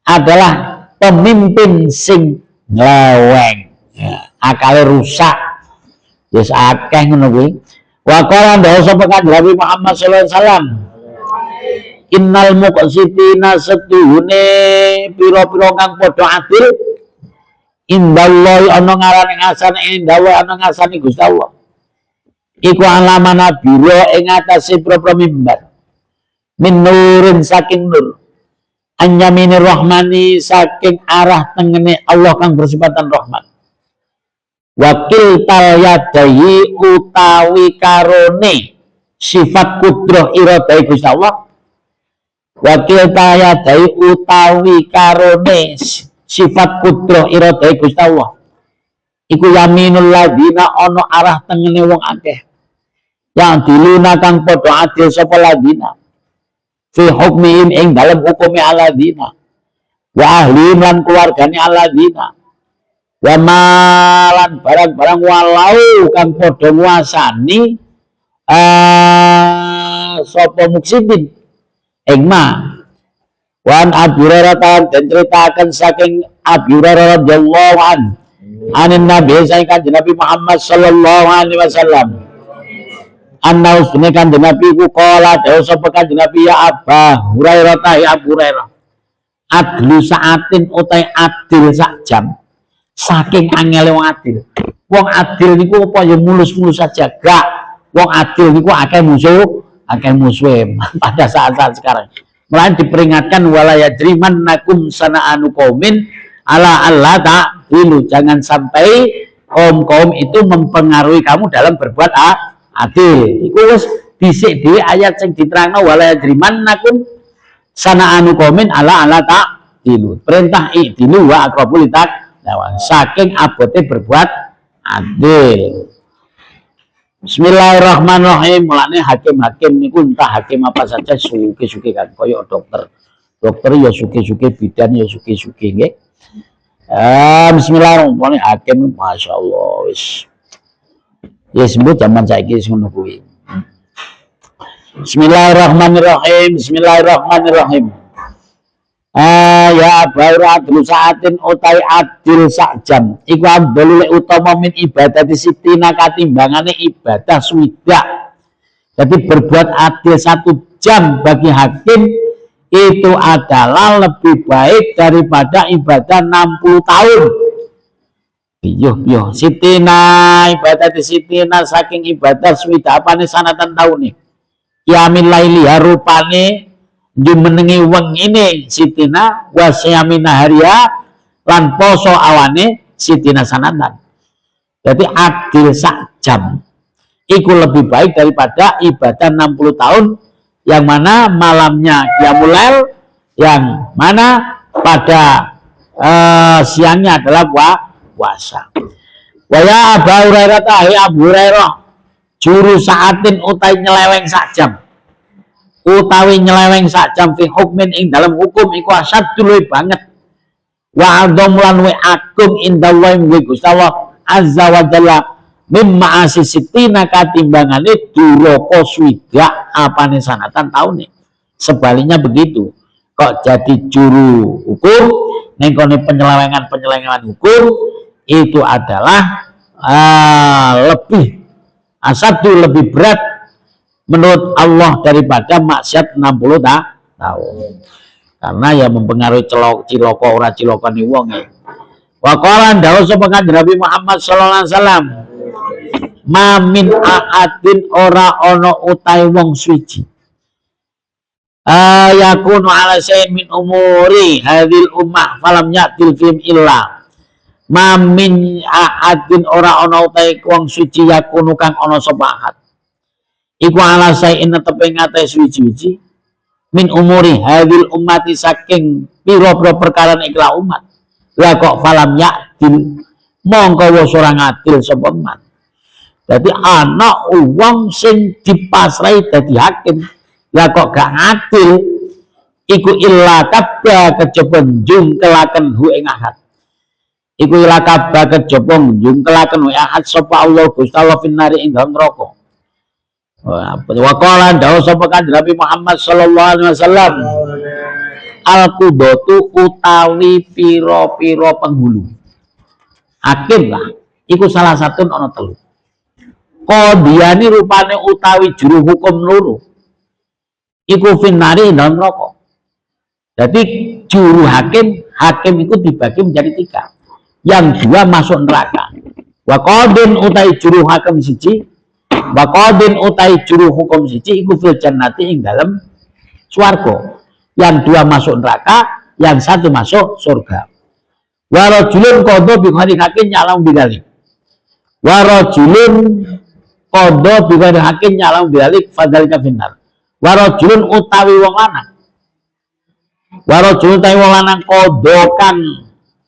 adalah pemimpin sing nyeleweng akale rusak wis akeh ngono kuwi. Wa qala dawu sapa Kanjeng Muhammad sallallahu alaihi wasallam innal muqsitina setuhune pira-pira kang padha adil indallahi ana ngarane ngasane indawa ana ngasane Gusti Allah iku alamana biro ing atase pira-pira mimbar min nurin saking nur anyaminir rahmani saking arah tengene Allah kang bersifatan rahman wakil tal yadahi utawi karone sifat kudrah iradai Gusti Allah wakil tayadai utawi karone sifat kudrah iradai Gusti Allah iku yaminul ladina ono arah tengene wong akeh yang diluna kang padha adil sapa ladina fi hukmihim ing dalem hukume aladina wa ahli lan keluargane aladina wa malan barang-barang walau kang padha nguasani sapa muksidin Engma Wan Abu Hurairah dan ceritakan saking Abu Hurairah radhiyallahu an anin Nabi saya kanjeng Nabi Muhammad sallallahu alaihi wasallam anna usne kanjeng Nabi ku qala dawuh sapa kanjeng Nabi ya Abu Hurairah ta ya Abu Hurairah adlu saatin utai adil sak jam saking angele wong adil. Wong adil niku apa ya mulus-mulus saja gak. Wong adil niku akeh musuh pada saat-saat sekarang. Mulai diperingatkan wala yajrimannakum sana'anu qaumin ala alla ta'dilu. Jangan sampai kaum-kaum itu mempengaruhi kamu dalam berbuat adil. Iku wis dhisik dhewe ayat sing diterangno wala yajrimannakum sana'anu qaumin ala alla ta'dilu. Perintah i'dilu wa aqrabul taqwa. Saking abote berbuat adil. Bismillahirrahmanirrahim. Mulane hakim-hakim niku entah hakim apa saja suki-suki kan koyo dokter. Dokter ya suki-suki, bidan ya suki-suki nggih. Bismillahirrahmanirrahim. Hakim masyaallah wis. Ya sebut zaman saiki wis ngono kuwi. Bismillahirrahmanirrahim. Bismillahirrahmanirrahim. Ya baira adlu saatin utai adil sak jam iku ambelule utama min ibadah disiplina katimbangane ibadah swidak. Jadi berbuat adil 1 jam bagi hakim itu adalah lebih baik daripada ibadah 60 tahun. Yo sitina ibadah disiplina saking ibadah swidak apane sanatan tahun nih. Yamin laili harupane dimenengi wengine sitina wasyamina haria lan poso awane sitina sanatan. Jadi adil sak jam itu lebih baik daripada ibadah 60 tahun yang mana malamnya qiyamul lail, yang mana pada siangnya adalah puasa. Wa ya Abu Hurairah tahi Abu Hurairah juru saatin utai nyeleweng sak jam utawi nyeleweng sak jam fi hukmin ing dalam hukum iku asadul banget wa adzam lan wa agung indallahi wa Gusti Allah azza wa jalla mimma asisitina katimbangane duraka swidak apane sanatan taune. Sebaliknya begitu. Kok jadi juru hukum ning kene penyelewengan hukum itu adalah lebih asadul lebih berat menurut Allah daripada maksiat 60 tahun. Karena ya mempengaruhi ciloko ora cilokane wong ya. Wa qala dawuh sapa kanjeng Nabi Muhammad sallallahu alaihi wasallam ma min ahadin ora ana utahe wong suci yakunu ala syai'in min umuri hadhil ummah falam ya'til fihim illa ma min ahadin ora ana utahe wong suci yakunu kang ana sapa ahad iku ala sayin tepe ngate suci-suci min umuri hadil ummati saking pira-pira perkara ikla umat lah kok falam yakdil mongko wis ora ngadil sapa umat. Dadi ana wong sing dipasrahi dadi hakim lah kok gak ngadil iku illa kabba kejaba njungkelaken hu ing ahad iku illa kabba kejaba njungkelaken hu ahad sapa Allah Gusti Allah finari ing dalem neraka. Wa qala dawuh sapa kanjeng Nabi Muhammad sallallahu alaihi wasallam al-qudatu utawi pira-pira penghulu hakim lah iku salah satu ana 3 qadiyani rupane utawi juru hukum loro iku finari dalam neraka. Jadi juru hakim itu dibagi menjadi 3 yang 2 masuk neraka. Wa qadin utawi juru hakim siji Bakodin utai juru hukum siji iku fil jannati ing dalam swarga. Yang 2 masuk neraka, yang 1 masuk surga. Warajulun qadha bi ghairi haqqin ya'lamu bidzalik. Warajulun qadha bi ghairi haqqin ya'lamu bidzalik fadzalika finnar. Warajulun utawi wong lanang. Warajulun utawi wong lanang qadha kang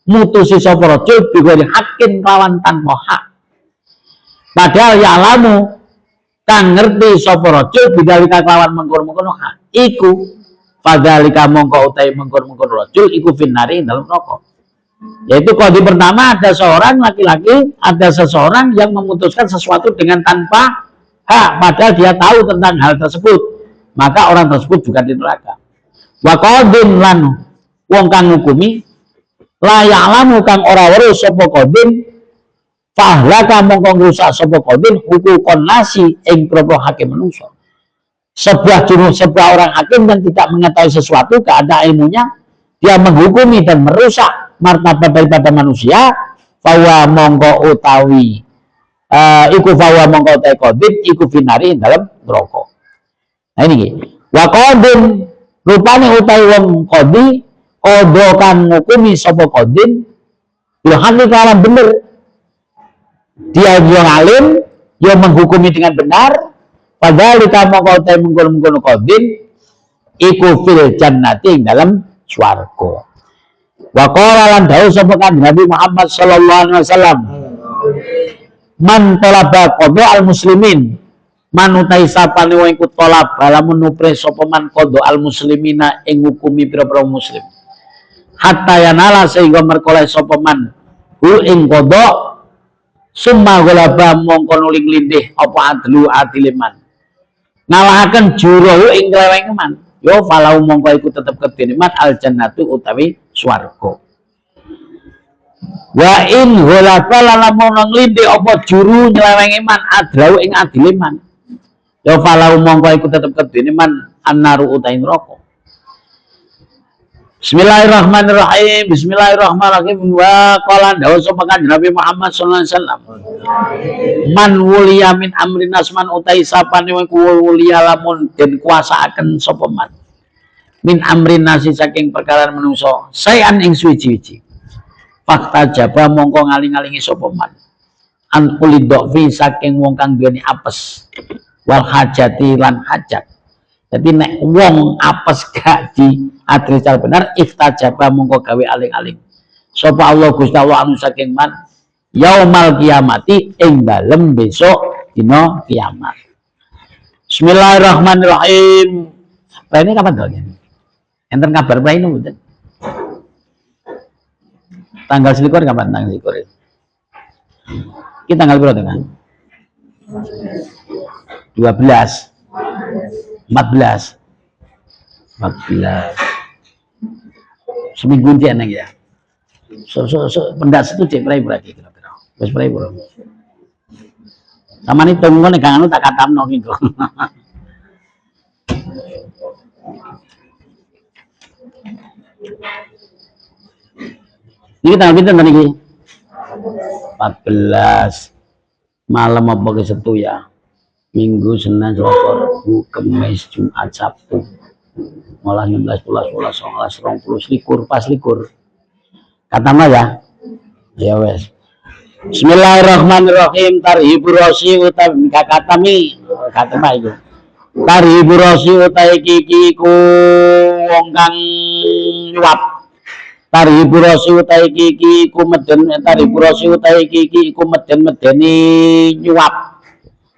mutusi sapa rajul bi ghairi haqqin lawan tanpa hak. Padahal ya'lamu kang ngerti sapa rajul bidzalika lawan mengkon-mengkon hak. Iku fadzalika mongko utawi mengkon-mengkon rajul iku finnari dalam neraka. Yaitu kode pertama ada seorang laki-laki, ada seseorang yang memutuskan sesuatu dengan tanpa hak, padahal dia tahu tentang hal tersebut, maka orang tersebut juga di neraka. Wa qadin lan wong kang ngukumi la ya'lamu kang ora weruh sapa qadin fahlaka mongko ngrusak sapa qadin hukukon nasi ing propro hakim manungsa. Sebuah orang hakim yang tidak mengetahui sesuatu, keadaan ilmunya, dia menghukumi dan merusak martabat daripada manusia, fawa mongko utawi iku fawa mongko utawi qadin iku finari dalam neraka. Nah ini wa qadin rupane utawi wong qadi qada kan ngukumi sapa qadin bil haqi kalawan bener. Dia yang alim, yang menghukumi dengan benar, padahal kamu kau teh mengkono qadin iku fil jannati dalam swarga. Wa qala lan dawuh sapa kanjeng Nabi Muhammad sallallahu alaihi wasallam, man talaba qada al muslimin, man utai sapane wong iku talab lamun nupre sapa man qada al muslimina ing ngukumi pira-pira muslim. Hatta yanala sehingga merkoleh sapa man hu ing qada summa golaba mongko nuling lindih apa adlu adiliman ngalahaken juruhu ing kleweng man yo falau mongko iku tetep kedene man al jannatu utawi swarga. Wa in golaba lamun nglindih apa juru nyeleweng man adlu ing adiliman yo falau mongko iku tetep kedene man annaru utawi neraka. Bismillahirrahmanirrahim. Bismillahirrahmanirrahim. Wa qala dawuh sapa kanjeng Nabi Muhammad sallallahu alaihi wasallam. Man wuliya min amrin nasman utai sapane wong wuliya lamun den kuasaaken sapa man. Min amrin nasi saking perkara menungso, sayan ing suci-suci. Fakta jaba mongko ngaling-alingi sapa man. An kulidhofi saking wong kang duweni apes. Wal hajati lan hajat. Jadi nek wong apes gak di adres secara benar iftajaba mongko gawe aling-aling sapa Allah Gusti Allah anu saking man yaumal kiamati ing dalem besok dina kiamat. Bismillahirrahmanirrahim. Ini kapan dong? Enten kabar ini mboten? Tanggal 21 kapan tanggal 21? Kita tanggal berapa kan? 12 14 seminggu dia neng ya. Pendas itu cek prai berarti kira-kira. Wes prai bro. Sama nih tunggu nih kangen tak katam nong itu. Ini tanggal pinten niki? 14 malam apa ke Setu ya? Minggu, Senin, Selasa, Rabu, Kamis, Jumat, Sabtu. Malah 16, 11, 12, 20, likur, pas likur. Katama ya. Ya wes. Bismillahirrahmanirrahim. Tarhibu rosi utawi kakatami. Katama itu. Tarhibu rosi utawi kiki ku wong kang nyuap. Tarhibu rosi utawi kiki ku meden. Tarhibu rosi utawi kiki ku meden-medeni nyuap.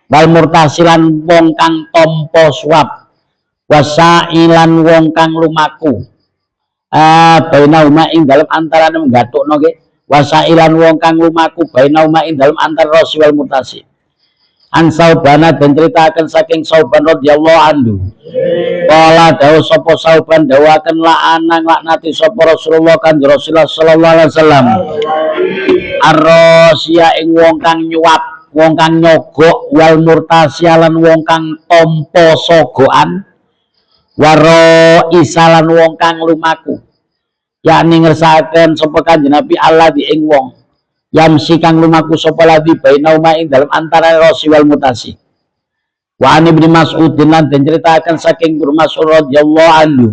Wal murtasilan wong kang tompo suap wasailan wong kang lumaku bainauma ing dalem antarane nggatukno ke wasailan wong kang lumaku bainauma ing dalem antar rasi wal murtasi an Saubana den critaken saking Sauban radhiyallahu anhu kala dawuh sapa Sauban dawuhaken la'anang laknati sapa Rasulullah kanjeng Rasulullah sallallahu alaihi wasallam arrosia ing wong kang nyuap wong kang nyogok wal murtasialan wong kang tompo sogoan waro isalan wong kang lumaku yakni ngersakaken sapa kanjeng Nabi Allah di ing wong yamsi kang lumaku sapa ladi bainauma ing dalem antara rasi wal mutasi wa an Ibnu Mas'ud lan den critaken saking Ibnu Mas'ud radhiyallahu anhu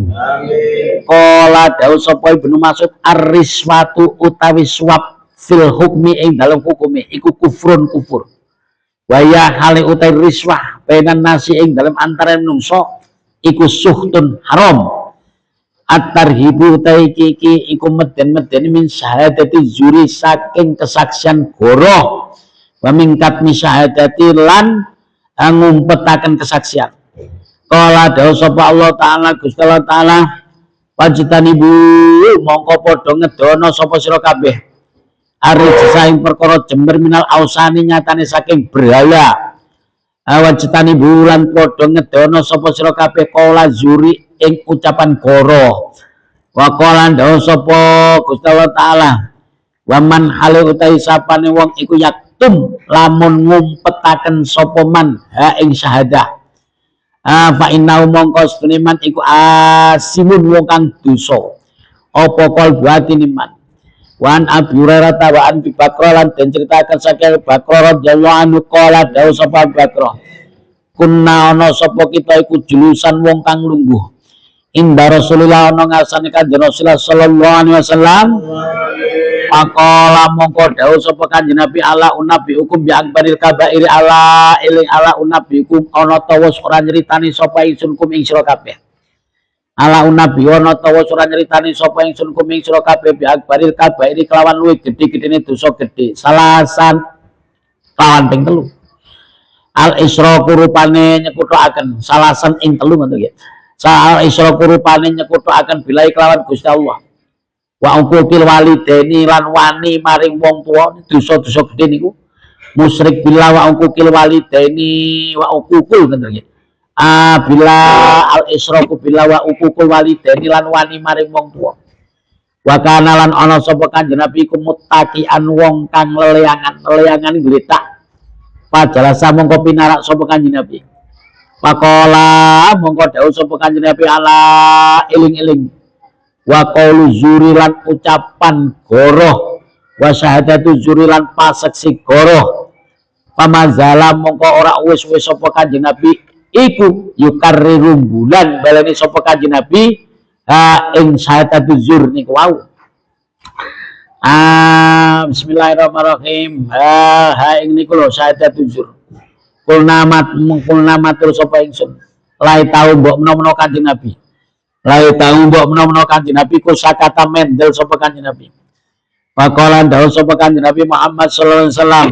qala dawuh sapa Ibnu Mas'ud ar-riswatu utawi suap fil hukmi ing dalem hukume iku kufrun kufur waya hale utai riswah penan nasi ing dalam antara menungso iku suhtun haram at-tarhibu utai kiki iku meden-meden min syahadati zuri saking kesaksian goroh wa mingkat mi syahadati lan ngumpetaken kesaksian kala dawuh sapa Allah taala Gusti Allah taala panjitanibu mongko padha ngedono sapa sira kabeh ari saing perkara jember minal ausani nyatane saking berhala Wajitani bulan padha ngedono sapa sira kabeh qala zuri ing ucapan goro. Wa qala ndawa sapa Gusti Allah taala waman hale utahi sapane wong iku yaktum lamun ngumpetaken sapa man ha ing syahadah. Fa inna mongko sedene man iku asimun wong kang dosa. Apa kal buatine man. Wan Abi Hurairah wa an Abi Bakr lan den critaken saking Bakr radhiyallahu anhu qala dawu sapa Bakr kunna ana sapa kita iku julusan wong kang lungguh inda Rasulillah ana ngarsane Kanjeng Rasulullah sallallahu alaihi wasallam Pakola mongko dawu sapa Kanjeng Nabi ala unabi hukum bi akbaril kabairi ala iling ala unabi hukum ana tawa ora nyritani sapa ingsun kum ing sira kabeh ala unabi ana tawa ora nyritani sapa ingsun kum ing sira kabeh bi akbaril kabairi kelawan luwih gedhe-gedhene dosa gedhe salasan lawan ping 3 al isroku rupane nyekuthaken salasan ing 3 ngoten nggih al isroku rupane nyekuthaken bilai kelawan Gusti Allah wa uqul walidaini lan wani maring wong tuwa dosa-dosa gedhe niku musyrik billah wa uqul walidaini wa uqul ngoten nggih bila al isroku billah wa uqul walidaini lan wani maring wong tuwa wa kana lan ana sapa Kanjeng Nabi iku muttaqian wong kang leleangan gletak Pajalasa mongko pinarak sapa Kanjeng Nabi. Pakola mongko dawuh sapa Kanjeng Nabi ala eling-eling. Wa qaulu zuri lan ucapan goroh. Wa syahadatu zuri lan paseksi goroh. Pamazala mongko ora wis-wis sapa Kanjeng Nabi iku yukarriru bulan baleni sapa Kanjeng Nabi ing syahadatu zur niku wau. Bismillahirrahmanirrahim. Ing niku lho syahadatul zur. Kulna matur sapa ingsun. Lai tau mbok menawa Kanjeng Nabi. Lai tau mbok menawa Kanjeng Nabi ku sakata mendel sapa Kanjeng Nabi. Faqala dawuh sapa Kanjeng Nabi Muhammad sallallahu alaihi wasallam.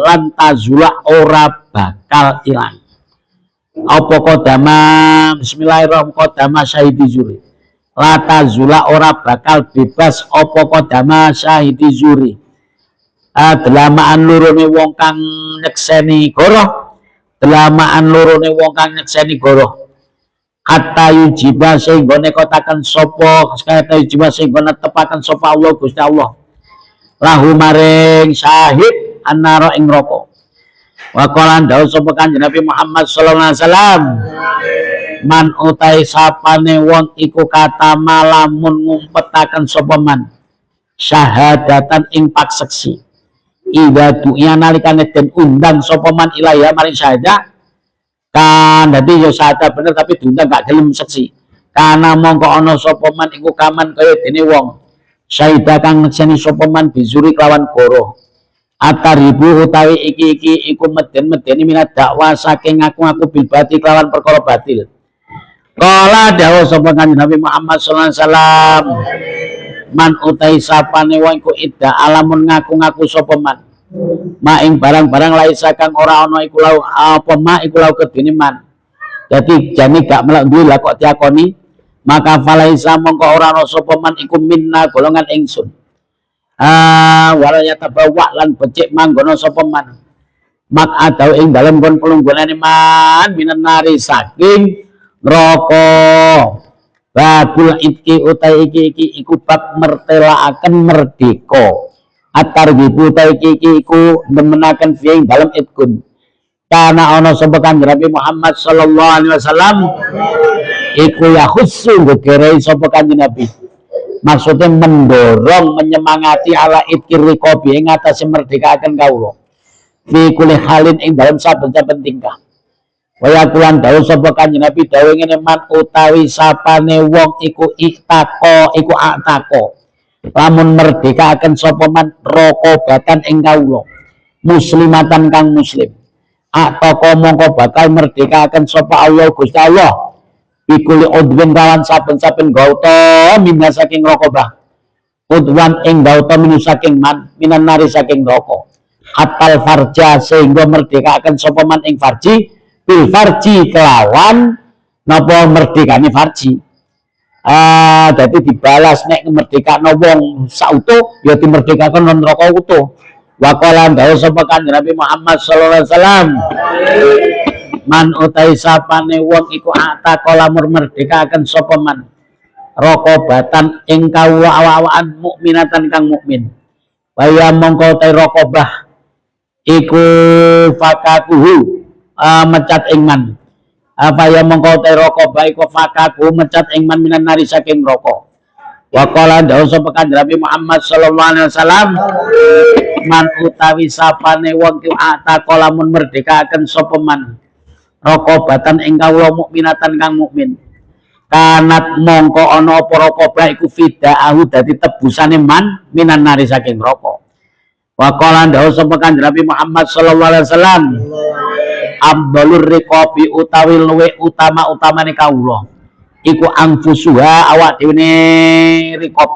Lantazula ora bakal ilang. Apa kodama bismillahirrahmanirrahim kodama syahidi zuri. Lata zula ora bakal bebas apa kodama syahidi zuri delamaan lurune wong kang nyekseni goroh delamaan lurune wong kang nyekseni goroh kata yujiba sehingga nekotakan sopo kata yujiba sehingga netepakan sopo Allah Gusti Allah lahu maring syahid annara ing roko waqalan dawu sopo Kanjeng Nabi Muhammad sallallahu alaihi wasallam man utai sapane wong iku kata malamun ngumpetaken sapa man syahadatan ing pakseksi ida du'ya nalikane den undang sapa man ilaya maring syahadah kan dadi yo syahadah bener tapi diundang gak gelem seksi kana mongko ana sapa man iku kaman kaya dene wong syahadah kang ngekseni sapa man bizuri kelawan goro ataribu utawi iki iku meden-medeni minat dakwah saking ngaku-ngaku bilbati kelawan perkara batil. Kala dawuh sapa Kanjeng Nabi Muhammad sallallahu alaihi wasallam man utai sapane wong iku ida alamun ngaku-ngaku sapa man maing barang-barang laisa kang ora ana iku lau apa ma iku lau kedene man dadi jane gak melok duwe lah kok diakoni maka falaisa mongko ora ana sapa man iku minna golongan ingsun wala yatabawa lan becik manggono sapa man mak adau ing dalem kon pelunggunane man minan nari saking neraka babul iki utai iki iku bab mertelaaken merdeka atarbibu utai iki iku nemenaken fiing dalem itkun kana ana sapa Kanjeng Nabi Muhammad sallallahu alaihi wasallam iku ya khusus ngegerei sapa Kanjeng Nabi maksudnya mendorong menyemangati ala itkir rikobi ing atase merdekaken kawula fi kulli halin ing dalem saben-saben tingkah waya kulan dawuh sapa Kanjeng Nabi dawuh ngene man utawi sapane wong iku iktako iku atako lamun merdekaken sapa man rokobatan ing kawula muslimatan kang muslim atako mongko bakal merdekaken sapa Allah Gusti Allah bikuli udwin kawan saben-saben gauta minna saking rokobah udwan ing gauta minu saking man minan nari saking roko atal farja sehingga merdekaken sapa man ing farji bil farji kelawan napa merdekane farji dadi dibalas nek merdekakno wong sautuh ya dimerdekaken non neraka utuh Wa qala dawu sapa Kanjeng Nabi Muhammad sallallahu alaihi wasallam man utai sapane wong iku ataka lamun merdekaken sapa man raqabatan ing kawula awak-awakan mukminatan kang mukmin kaya mongko utai raqabah iku fakakuhu mecat ing man apa ya mongko utai raqabah iku fakakuhu mecat ing man minan nari saking roko wa qala dawu sapa Kanjeng Nabi Muhammad sallallahu alaihi wasallam man utawi sapane wong iku ataka lamun merdekaken sapa man raqabatan ing kawula mukminatan kang mukmin kanat mongko ana apa raqabah iku fidaahu dadi tebusane man minan nari saking neraka wa qala dawu sapa Kanjeng Nabi Muhammad sallallahu alaihi wasallam abdalur riqabi utawi luwe utama-utamane kawula iku anfusuha awak dhewe riqab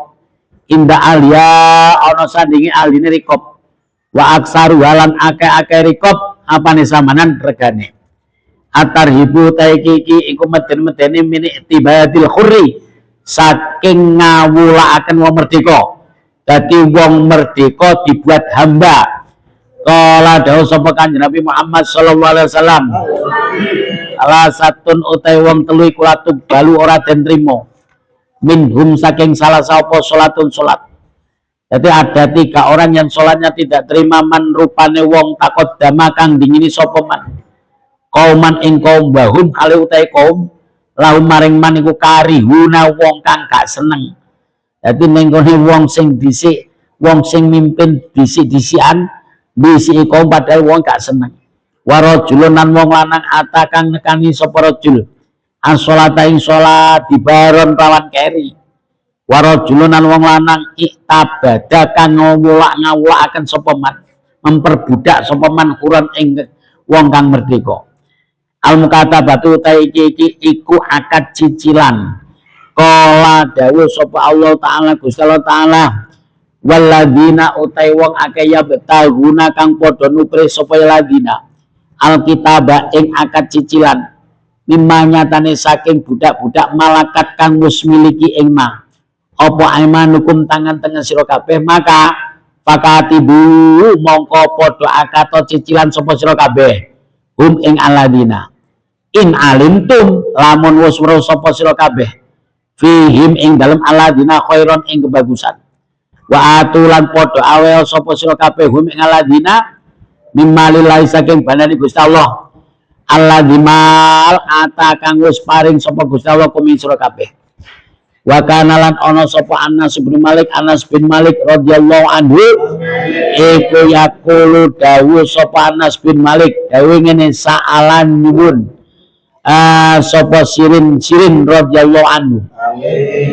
inda alia ana sandinge aline riqab wa aksaru halan akeh-akeh riqab apane samanan regane atarhibu taiki iku meden-medeni min itibadil khurri saking ngawulaaken wong merdeka dadi wong merdeka dibuat hamba kala dawuh sapa Kanjeng Nabi Muhammad sallallahu alaihi wasallam salah satun utai wong telu iku latub balu ora den trimo minhum saking salah sapa salatun salat jadi ada 3 orang yang salatnya tidak terima man rupane wong takut dama kang dingini sapa man kauman ing kaum bahum kali utai kaum lahum maring man iku karihuna wong kang gak seneng dadi ning kene wong sing dhisik wong sing mimpin dhisik-dhisikan bisi kaum padahal wong gak seneng warajulun lan wong lanang ata kang nekani sapa rajul as-sholata ing salat dibaron lawan keri warajulun lan wong lanang iktabada kang ngawulak-ngawulakaken sapa man memperbudak sapa man Quran ing wong kang merdeka al-mukatabatu iki iku akad cicilan kala dawuh sapa Allah taala Gusti Allah taala waladina utai wong akeh ya betaguna kang padha nupri sapa ladina alkitaba ing akad cicilan mimma nyatane saking budak-budak malakat kang wis miliki ing ma apa aimanukum tangan tengen sira kabeh maka pakatibu mongko padha akad cicilan sapa sira kabeh ing aladina in alimtum lamun wis weruh sapa sira kabeh fihim ing dalem aladina khairon ing kebagusan wa atulan padha awel sapa sira kabeh ing aladina mimalillahi saking bandane Gusti Allah alladimal ata kang wis paring sapa Gusti Allah kumi sira kabeh wa kana lan ana sapa Anas bin Malik radhiyallahu anhu iku yaqulu dawuh sapa Anas bin Malik dawuh ngene sa'alan nyuwun sapa sirin radhiyallahu anhu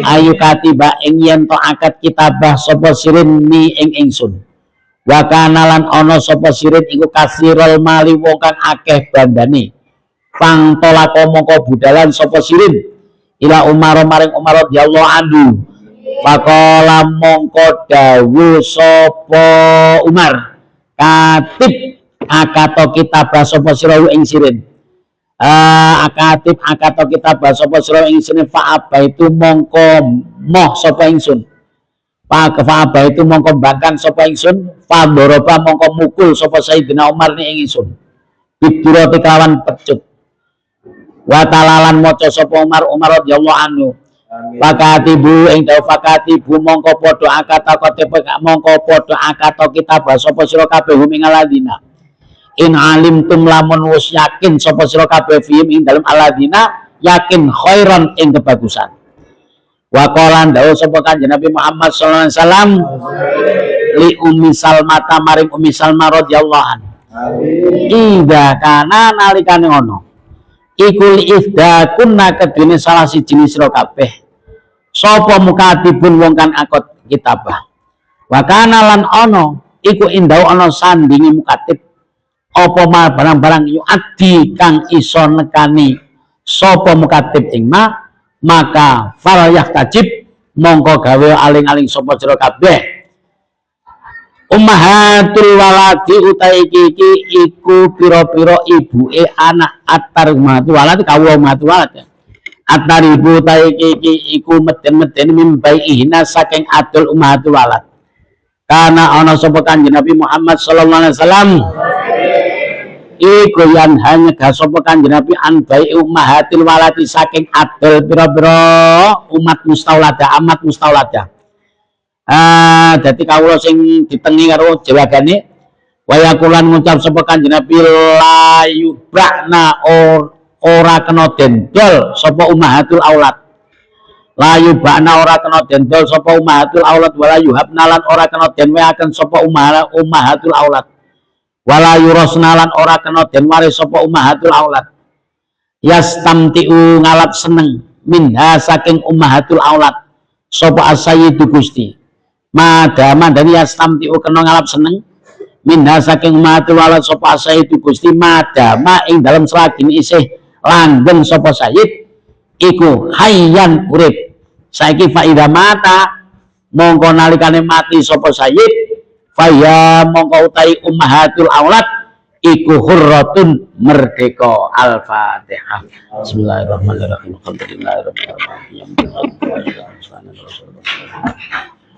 ayu katiba ing yen to akad kitabah sapa sirin ni ing ingsun wa kana lan ana sapa sirin iku kasirul mali wong kang akeh bandane pang tolako mongko budalan sapa sirin ila Umar maring Umar radhiyallahu anhu faqala mongko dawuh sapa Umar katib akato kitabah sapa sira ing sirin akatib akato kitabah sapa sira ing sirin fa itu mongko moh sapa ingsun fa itu mongko bangkang sapa ingsun fa doroba mongko mukul sapa Sayyidina Umar ni ing ingsun bidurati kawan pecut wa talalan maca sapa Umar radhiyallahu anhu fakatibu ing dawu fakatibu mongko padha akata kitabah sapa sira kabeh ing aladina in alimtum lamun wis yakin sapa sira kabeh ing dalem aladina yakin khairan ing kebagusan wa qala dawu sapa Kanjeng Nabi Muhammad sallallahu alaihi wasallam li Ummi Salmah maring Ummi Salmah radhiyallahu anha ida kana nalikane ono iku ifda kunna kedene salah siji sira kabeh sapa mukatibun wong kang akad kitabah wa kana lan ono iku indau ono sandingi mukatib apa barang-barang yu'addi kang iso nekani sapa mukatib ing maka fal yahtajib mongko gawe aling-aling sapa sira kabeh ummahatul waladi utai iki iku pira-pira ibuke anak atar ummahatul walad kawula ummahatul walad atar ibu utai iki iku meden-meden mimbai ihna saking adul ummahatul walad Karena ana sapa Kanjeng Nabi Muhammad sallallahu alaihi wasallam iku yang hanya gak sapa Kanjeng Nabi anbai ummahatil walati saking adol pira-pira umat mustauladah amat mustauladah. Dadi kawula sing ditengi karo jewagane wayakulan ngucap sapa Kanjeng Nabi layu brakna ora kena dendol sapa ummahatul aulad. Layu brakna ora kena dendol sapa ummahatul aulad wala yuhabna lan ora kena denweaken sapa ummahatul aulad. Wala yurasna lan ora kena den waris sapa ummahatul aulad. Yastamtiu ngalap seneng minha saking ummahatul aulad sapa as-sayyidu Gusti. Madama dari yastamtiu kena ngalap seneng minha saking ummahatul aulad sapa as-sayyidu Gusti madama ing dalam selagi isih langgeng sapa sayyid iku hayyan urip. Saiki faida mata mongko nalikane mati sapa sayyid faya mongko utai ummahatul aulad iku hurratun merdeka. Al-Fatihah. Bismillahirrahmanirrahim. Alhamdulillahirabbil alamin.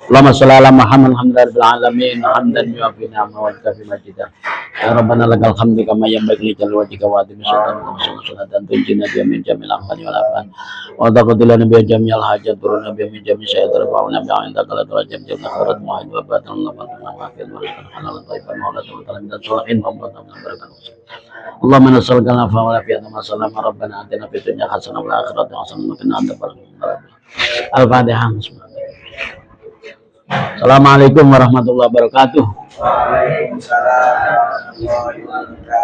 Allahumma shalli ala Muhammad alhamdulillahirabbil alamin hamdan yu'affi ni'amahu wa yukafi majidah. Ya Rabbana lakal hamdu kama yanbaghi li jalali wajhika wa adimi sultan tunjina bi min jamil afani wal afan wa taqaddilana bi jamil hajat turuna bi min jamil syaitan wa na bi inda kala darajat jamil akhirat mu'in wa batal wa fil halal thayyibun wa la ta'ala min salihin wa barakatuh. Allahumma nas'aluka al-afwa wal afiyata ma sallama rabbana atina fid dunya hasanah wa fil akhirati hasanah wa qina adzaban nar. Al-Fatihah. Assalamualaikum warahmatullahi wabarakatuh. Waalaikumsalam warahmatullahi wabarakatuh.